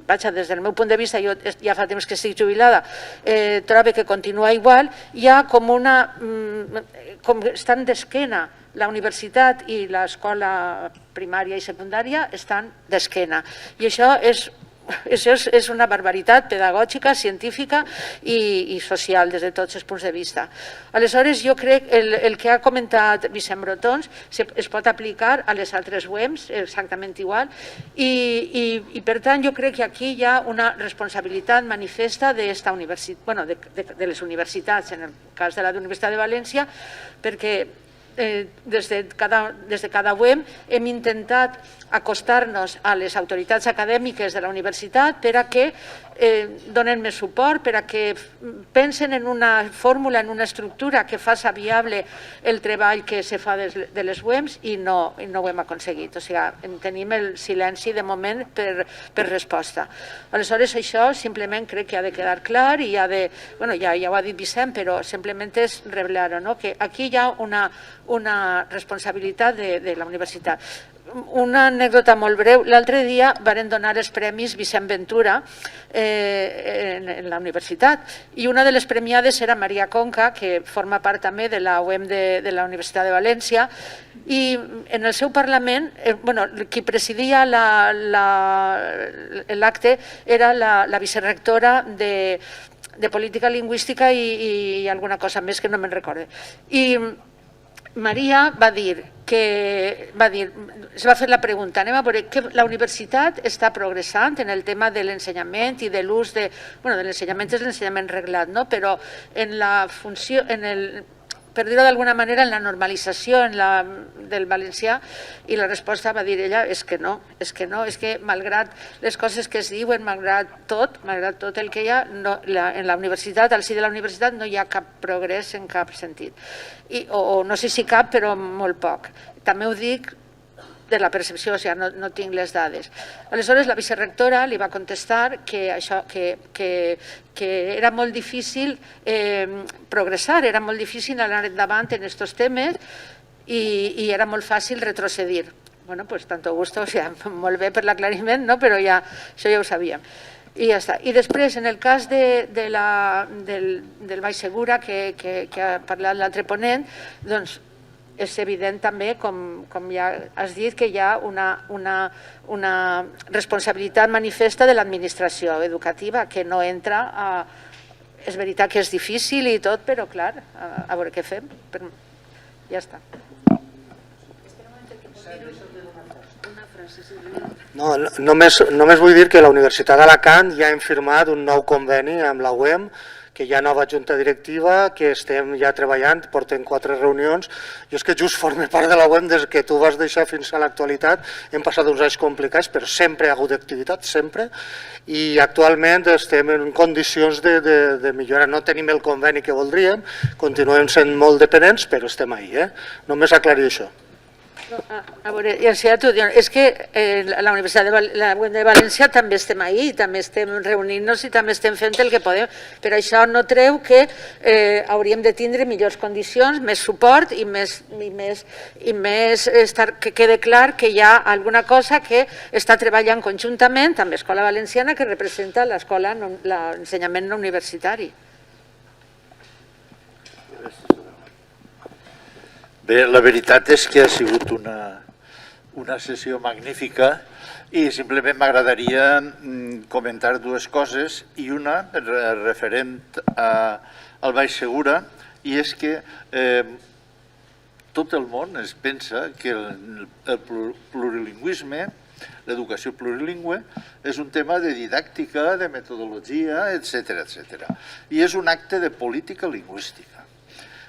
vaja, des del meu punt de vista, jo ja fa temps que estic jubilada, trobo que continua igual, hi ha com estan d'esquena. La universitat i l'escola primària i secundària estan d'esquena. I això és una barbaritat pedagògica, científica i social des de tots els punts de vista. Aleshores, jo crec que el que ha comentat Vicent Brotons es pot aplicar a les altres UEMs exactament igual i per tant jo crec que aquí hi ha una responsabilitat manifesta de les universitats, en el cas de la Universitat de València, perquè des de cada UEM hem intentat acostar-nos a les autoritats acadèmiques de la universitat per a que donen més suport, per a que pensen en una fórmula, en una estructura que faci viable el treball que se fa de les UEMs i no ho hem aconseguit. O sigui, tenim el silenci de moment per resposta. Aleshores, això simplement crec que ha de quedar clar i ja ho ha dit Vicent, però simplement és revelar-ho, que aquí hi ha una responsabilitat de la universitat. Una anècdota molt breu. L'altre dia varen donar els premis Vicent Ventura en la universitat i una de les premiades era Maria Conca, que forma part també de la UEM de la Universitat de València, i en el seu Parlament, qui presidia l'acte era la vicerectora de Política Lingüística i alguna cosa més que no me'n recordo. I Maria va dir, es va fer la pregunta, anem a veure que la universitat està progressant en el tema de l'ensenyament i de l'ús de... l'ensenyament és l'ensenyament reglat, però en la funció, per dir-ho d'alguna manera, en la normalització del valencià, i la resposta va dir ella, és que no, és que malgrat les coses que es diuen, malgrat tot el que hi ha, en la universitat, al si de la universitat no hi ha cap progrés en cap sentit. O no sé si cap, però molt poc. També ho dic de la percepció, o sigui, no tinc les dades. Aleshores, la vicerectora li va contestar que era molt difícil progressar, era molt difícil anar endavant en aquests temes i era molt fàcil retrocedir. Bueno, pues tanto gusto, o sigui, molt bé per l'aclariment, però això ja ho sabíem. I ja està. I després, en el cas del Baix Segura, que ha parlat l'altre ponent, doncs és evident també, com ja has dit, que hi ha una responsabilitat manifesta de l'administració educativa que no entra a... És veritat que és difícil i tot, però clar, a veure què fem. Ja està. No, només vull dir que la Universitat d'Alacant ja hem firmat un nou conveni amb la UEM, que hi ha nova junta directiva, que estem ja treballant, portem 4 reunions. Jo és que just forme part de la UEM des que tu vas deixar fins a l'actualitat. Hem passat uns anys complicats, però sempre hi ha hagut activitat, sempre. I actualment estem en condicions de millora. No tenim el conveni que voldríem, continuem sent molt dependents, però estem ahí. Només aclarir això. A veure, és que la Universitat de València també estem ahí, també estem reunint-nos i també estem fent el que podem, però això no treu que hauríem de tindre millors condicions, més suport i que quede clar que hi ha alguna cosa que està treballant conjuntament amb l'Escola Valenciana, que representa l'ensenyament no universitari. Bé, la veritat és que ha sigut una sessió magnífica i simplement m'agradaria comentar 2 coses i una referent al Baix Segura, i és que tot el món es pensa que el plurilingüisme, l'educació plurilingüe, és un tema de didàctica, de metodologia, etc. I és un acte de política lingüística.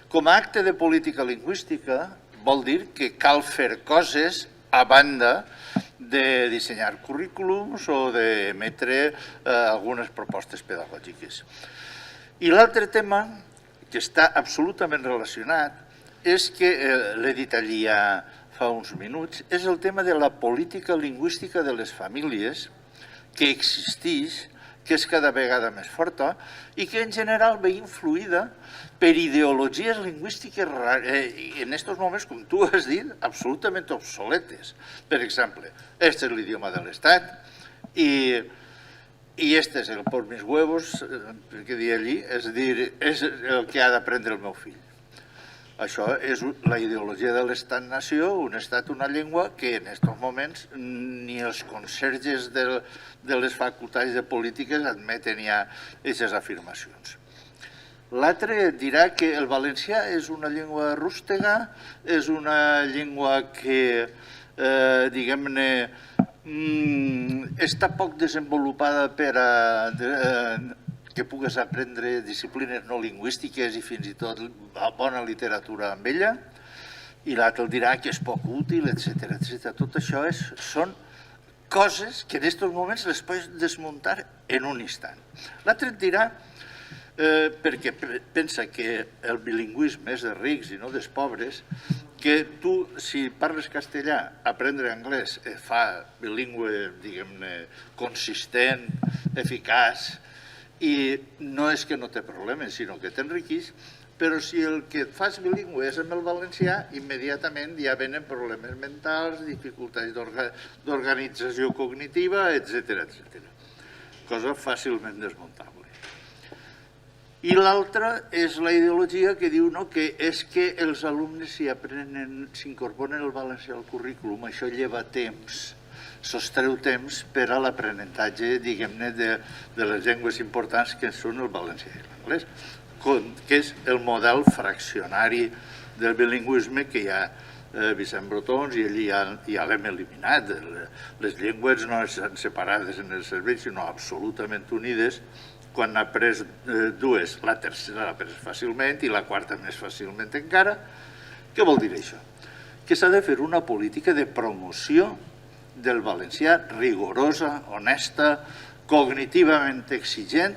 Com a acte de política lingüística vol dir que cal fer coses a banda de dissenyar currículums o d'emetre algunes propostes pedagògiques. I l'altre tema, que està absolutament relacionat, és que l'he dit allí fa uns minuts, és el tema de la política lingüística de les famílies que existeix, que és cada vegada més forta i que en general ve influïda per ideologies lingüístiques en aquests moments, com tu has dit, absolutament obsoletes. Per exemple, este és l'idioma de l'Estat i este és el por mis huevos, que dia allí, és dir, és el que ha d'aprendre el meu fill. Això és la ideologia de l'estat-nació, un estat, una llengua, que en aquests moments ni els conserges de les facultats de polítiques admeten ja aquestes afirmacions. L'altre dirà que el valencià és una llengua rústega, és una llengua que, diguem-ne, està poc desenvolupada per a que pugues aprendre disciplines no lingüístiques i fins i tot bona literatura amb ella, i l'altre el dirà que és poc útil, etc. Tot això són coses que en aquests moments les pots desmuntar en un instant. L'altre et dirà, perquè pensa que el bilingüisme és de rics i no dels pobres, que tu, si parles castellà, aprendre anglès et fa bilingüe, diguem-ne, consistent, eficaç, i no és que no té problemes, sinó que t'enriquís, però si el que et fas bilingüe és amb el valencià, immediatament ja venen problemes mentals, dificultats d'organització cognitiva, etc. Cosa fàcilment desmuntable. I l'altra és la ideologia que diu que és que els alumnes s'incorporen el valencià al currículum, això lleva temps, sostreu temps per a l'aprenentatge, diguem-ne, de les llengües importants que són el valencià i l'anglès, que és el model fraccionari del bilingüisme que hi ha Vicent Brotons i allí ja l'hem eliminat. Les llengües no estan separades en el cervell, sinó absolutament unides. Quan n'ha pres 2, la tercera l'ha pres fàcilment i la quarta més fàcilment encara. Què vol dir això? Que s'ha de fer una política de promoció del valencià rigorosa, honesta, cognitivament exigent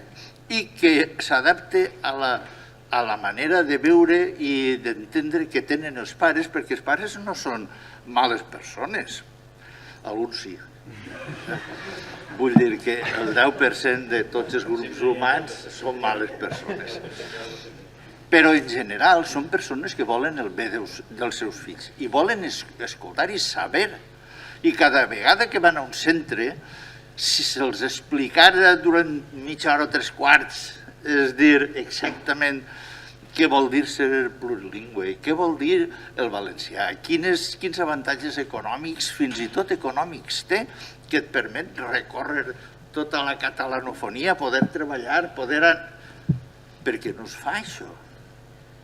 i que s'adapte a la manera de veure i d'entendre que tenen els pares, perquè els pares no són males persones, alguns sí. Vull dir que el 10% de tots els grups humans són males persones. Però en general són persones que volen el bé dels seus fills i volen escoltar i saber. I cada vegada que van a un centre, si se'ls explicara durant mitja hora o 3 quarts, és dir, exactament què vol dir ser plurilingüe, què vol dir el valencià, quins avantatges econòmics, fins i tot econòmics té, que et permet recórrer tota la catalanofonia, poder treballar, Per què no es fa això?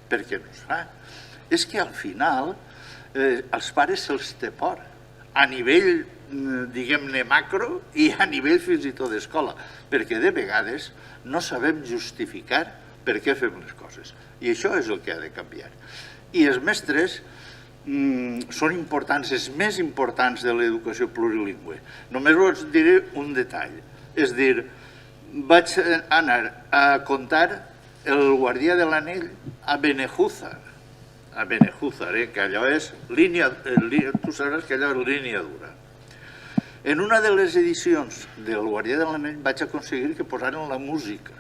Per què no es fa? És que al final els pares se'ls té por, a nivell, diguem-ne, macro i a nivell fins i tot d'escola, perquè de vegades no sabem justificar per què fem les coses. I això és el que ha de canviar. I els mestres són importants, els més importants de l'educació plurilingüe. Només us diré un detall. És dir, vaig anar a contar el guardià de l'anell a Benejúzar, que allò és línia, tu sabràs que allò és línia dura. En una de les edicions del guardià de l'anell vaig aconseguir que posaren la música.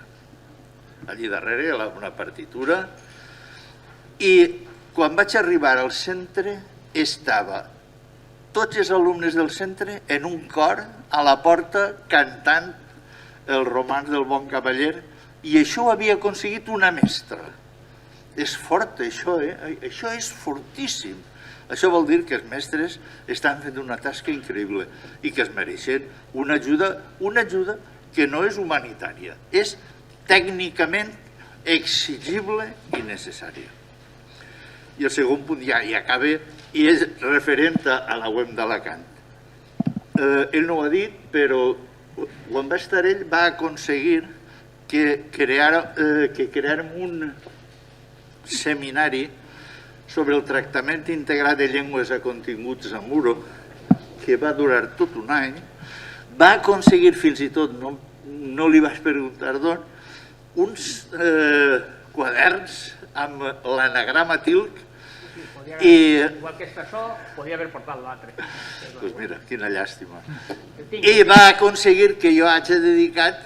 Allí darrere una partitura, i quan vaig arribar al centre estava tots els alumnes del centre en un cor a la porta cantant el romanç del bon cavaller, i això ho havia aconseguit una mestra. És fort això, això és fortíssim. Això vol dir que els mestres estan fent una tasca increïble i que es mereixen una ajuda que no és humanitària, és tècnicament exigible i necessària. I el segon punt ja acaba, i és referent a la web d'Alacant. Ell no ho ha dit, però quan va estar ell va aconseguir que creàrem un seminari sobre el tractament integrat de llengües a continguts a Muro, que va durar tot un any. Va aconseguir fins i tot, no li vaig preguntar d'on, uns quaderns amb l'anagrama Tilc. Igual que està això, podria haver portat l'altre. Doncs mira, quina llàstima. I va aconseguir que jo hagi dedicat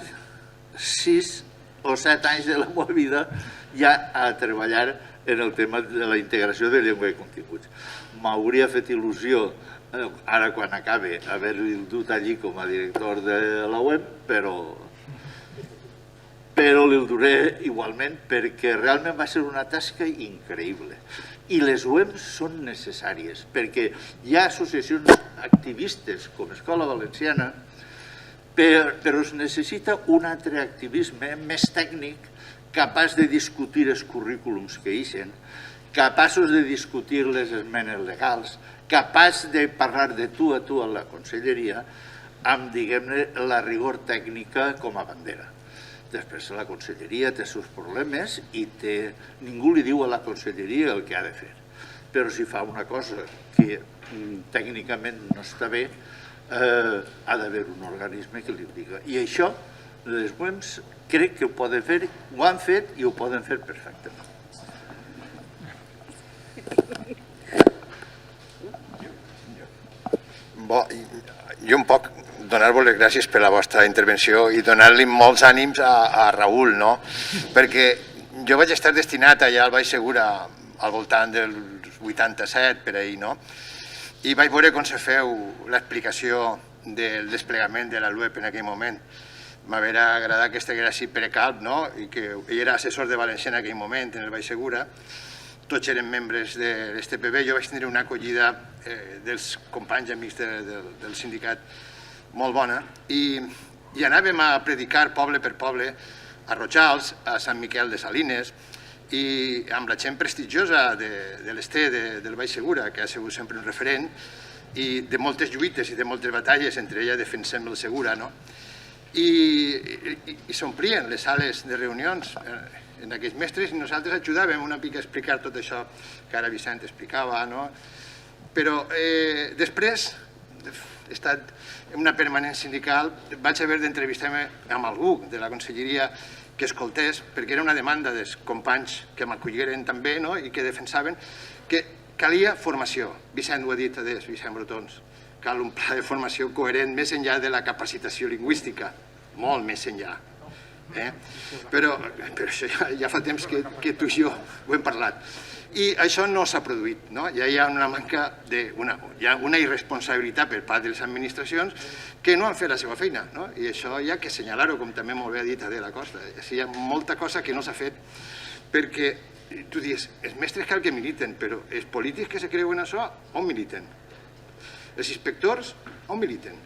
6 o 7 anys de la meva vida ja a treballar en el tema de la integració de llengua i continguts. M'hauria fet il·lusió, ara quan acabe, haver-li dut allí com a director de la web, però li'l duré igualment perquè realment va ser una tasca increïble. I les webs són necessàries perquè hi ha associacions activistes com Escola Valenciana, però es necessita un altre activisme més tècnic, capaç de discutir els currículums que ixen, capaços de discutir les esmenes legals, capaç de parlar de tu a tu a la conselleria amb, diguem-ne, la rigor tècnica com a bandera. Després la conselleria té els seus problemes i ningú li diu a la conselleria el que ha de fer. Però si fa una cosa que tècnicament no està bé, ha d'haver un organisme que li diga. I això, les webs, crec que ho poden fer, ho han fet i ho poden fer perfectament. Jo un poc donar-vos les gràcies per la vostra intervenció i donar-li molts ànims a Raül, no? Perquè jo vaig estar destinat allà al Baix Segura al voltant del 87, per ahir, no? I vaig veure com se feu l'explicació del desplegament de la LUEP en aquell moment. M'hauria agradat que estigués així precalp, no? I que ell era assessor de València en aquell moment, en el Baix Segura. Tots eren membres de l'STPB. Jo vaig tenir una acollida dels companys amics del sindicat molt bona i anàvem a predicar poble per poble a Rojals, a Sant Miquel de Salines i amb la gent prestigiosa de l'Esté del Baix Segura, que ha sigut sempre un referent, i de moltes lluites i de moltes batalles, entre elles defensem el Segura, no? I s'omplien les sales de reunions en aquells mestres i nosaltres ajudàvem una mica a explicar tot això que ara Vicent explicava, no? Però després, he estat en una permanent sindical, vaig haver d'entrevistar-me amb algú de la conselleria que escoltés, perquè era una demanda dels companys que m'acolliren també i que defensaven que calia formació. Vicent ho ha dit, Vicent Brotons, cal un pla de formació coherent més enllà de la capacitació lingüística, molt més enllà. Però això ja fa temps que tu i jo ho hem parlat. I això no s'ha produït, ja hi ha una manca hi ha una irresponsabilitat per part de les administracions que no han fet la seva feina, i això hi ha que assenyalar-ho, com també molt bé ha dit Adela Costa. Hi ha molta cosa que no s'ha fet perquè tu dius, els mestres cal que militen, però els polítics que se creuen això, on militen? Els inspectors, on militen?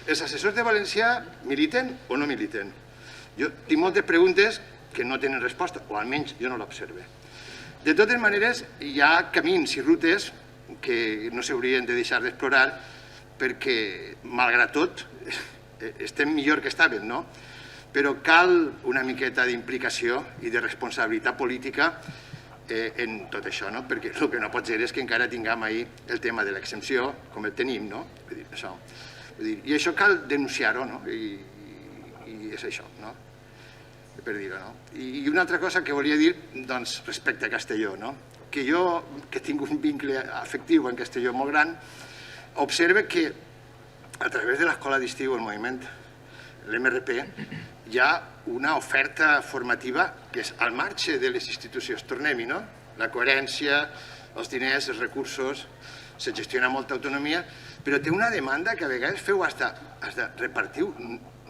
Els assessors de valencià militen o no militen? Jo tinc moltes preguntes que no tenen resposta, o almenys jo no l'observe. De totes maneres, hi ha camins i rutes que no s'haurien de deixar d'explorar perquè, malgrat tot, estem millor que estàvem, no? Però cal una miqueta d'implicació i de responsabilitat política en tot això, no? Perquè el que no pot ser és que encara tinguem ahir el tema de l'exempció, com el tenim, no? I això cal denunciar-ho, no? I és això, no? Per dir-ho, no? I una altra cosa que volia dir, doncs, respecte a Castelló, no? Que jo, que tinc un vincle afectiu en Castelló molt gran, observe que a través de l'escola d'estiu, el moviment, l'MRP, hi ha una oferta formativa que és al marge de les institucions, tornem-hi, no? La coherència, els diners, els recursos, se gestiona molta autonomia, però té una demanda que a vegades feu hasta repartiu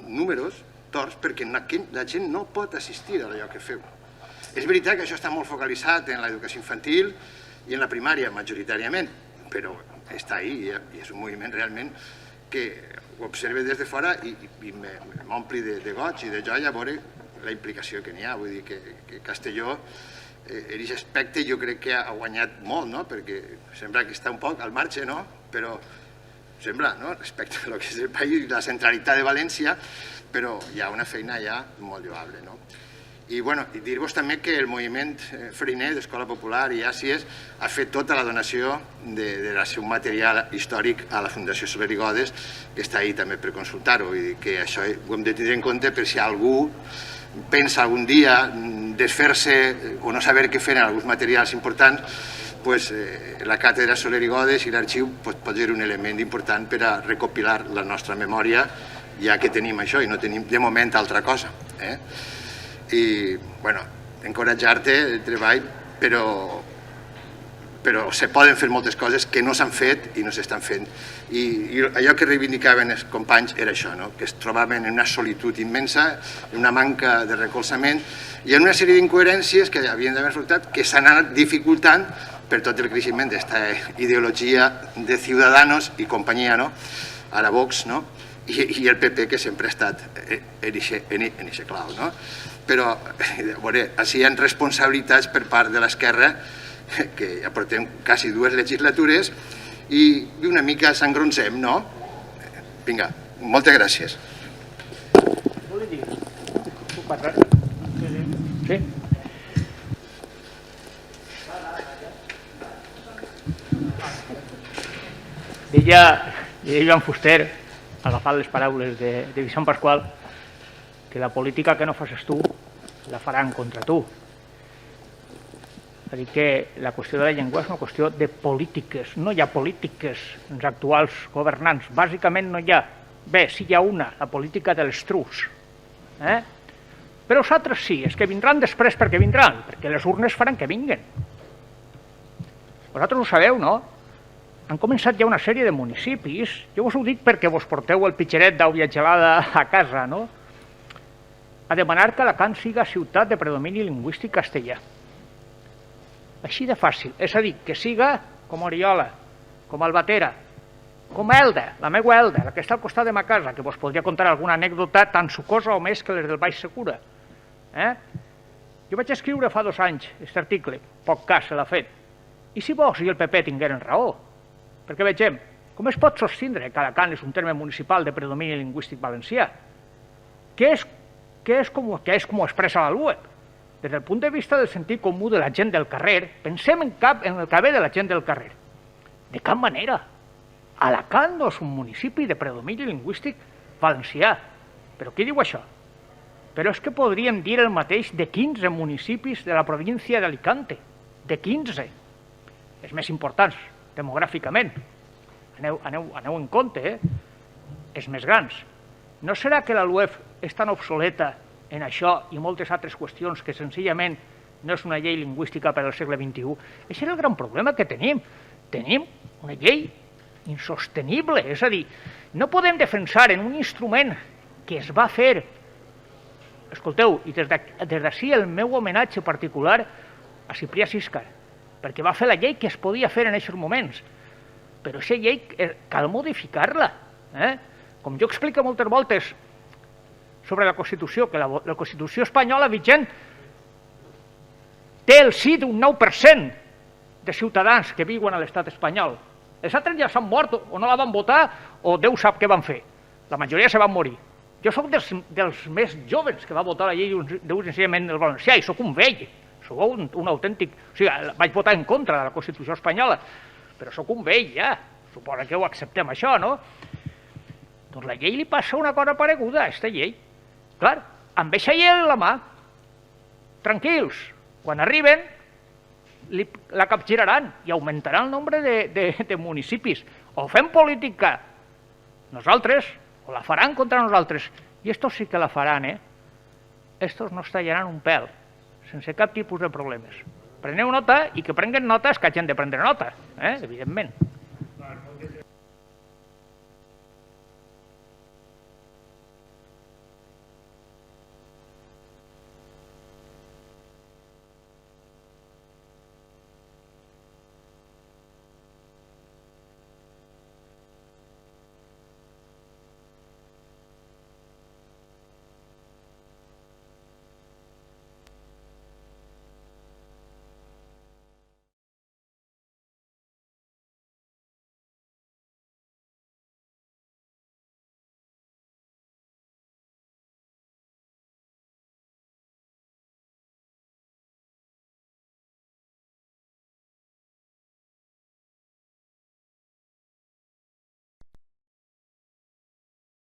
números torts perquè la gent no pot assistir a allò que feu. És veritat que això està molt focalitzat en l'educació infantil i en la primària, majoritàriament, però està ahí i és un moviment realment que ho observe des de fora i m'ompli de goig i de joia veure la implicació que n'hi ha. Vull dir que Castelló, en aquest aspecte, jo crec que ha guanyat molt, no? Perquè sembla que està un poc al marge, no? Però sembla, no? Respecte al que és el país, la centralitat de València, però hi ha una feina ja molt lloable, no? I dir-vos també que el moviment fariner d'Escola Popular i Àcies ha fet tota la donació del seu material històric a la Fundació Soler i Godes, que està ahí també per consultar-ho, i que això ho hem de tenir en compte per si algú pensa algun dia desfer-se o no saber què fer en alguns materials importants, la càtedra Soler i Godes i l'arxiu pot ser un element important per a recopilar la nostra memòria, ja que tenim això i no tenim de moment altra cosa. I, encoratjar-te el treball, però se poden fer moltes coses que no s'han fet i no s'estan fent. I allò que reivindicaven els companys era això, que es trobaven en una solitud immensa, en una manca de recolzament i en una sèrie d'incoherències que havien d'haver resultat que s'han anat dificultant per tot el creixement d'aquesta ideologia de Ciudadanos i companyia, ara Vox, i el PP, que sempre ha estat en eixe clau. Però, així hi ha responsabilitats per part de l'esquerra, que ja portem quasi 2 legislatures, i una mica s'engronsem, no? Vinga, moltes gràcies. Sí? Deia Joan Fuster, agafant les paraules de Vicent Pasqual, que la política que no facis tu la faran contra tu. És a dir, que la qüestió de la llengua és una qüestió de polítiques. No hi ha polítiques els actuals governants. Bàsicament no hi ha. Bé, sí hi ha una, la política de l'estruç. Però els altres sí, és que vindran després perquè vindran, perquè les urnes faran que vinguen. Vosaltres ho sabeu, no? Han començat ja una sèrie de municipis, jo us ho dic perquè vos porteu el pitxeret d'aigua gelada a casa, no? A demanar que Alacant siga ciutat de predomini lingüístic castellà. Així de fàcil, és a dir, que siga com Oriola, com Albatera, com Elda, la meva Elda, la que està al costat de ma casa, que vos podria contar alguna anècdota tan sucosa o més que les del Baix Segura. Jo vaig escriure fa 2 anys aquest article, poc cas se l'ha fet. I si Vox i el PP tingueren raó? Perquè vegem, com es pot sostindre que Alacant és un terme municipal de predomini lingüístic valencià? Què és com ho expressa la LUEP? Des del punt de vista del sentit comú de la gent del carrer, pensem en el que ve de la gent del carrer. De cap manera. Alacant no és un municipi de predomini lingüístic valencià. Però qui diu això? Però és que podríem dir el mateix de 15 municipis de la província d'Alicante. De 15. Els més importants, demogràficament. Aneu en compte, els més grans. No serà que la LUEF és tan obsoleta en això i moltes altres qüestions que senzillament no és una llei lingüística per al segle XXI? Aquest és el gran problema que tenim. Tenim una llei insostenible, és a dir, no podem defensar en un instrument que es va fer escolteu, i des d'ací el meu homenatge particular a Ciprià Siscar, perquè va fer la llei que es podia fer en aquests moments, però aquesta llei cal modificar-la. Com jo explico moltes voltes sobre la Constitució, que la Constitució espanyola vigent té el sí d'un 9% de ciutadans que viuen a l'estat espanyol. Els altres ja s'han mort o no la van votar o Déu sap què van fer. La majoria se van morir. Jo soc dels més joves que va votar la llei d'ús ensenyament del valencià i soc un vell, soc un autèntic... O sigui, vaig votar en contra de la Constitució espanyola, però soc un vell ja, suposa que ho acceptem això, no? Doncs la llei li passa una cosa pareguda a aquesta llei. Clar, amb aquesta llei a la mà, tranquils, quan arriben la capgiraran i augmentaran el nombre de municipis. O fem política nosaltres, o la faran contra nosaltres. I estos sí que la faran, Estos no es tallaran un pèl, sense cap tipus de problemes. Preneu nota i que prenguen notes que hagin de prendre nota, evidentment.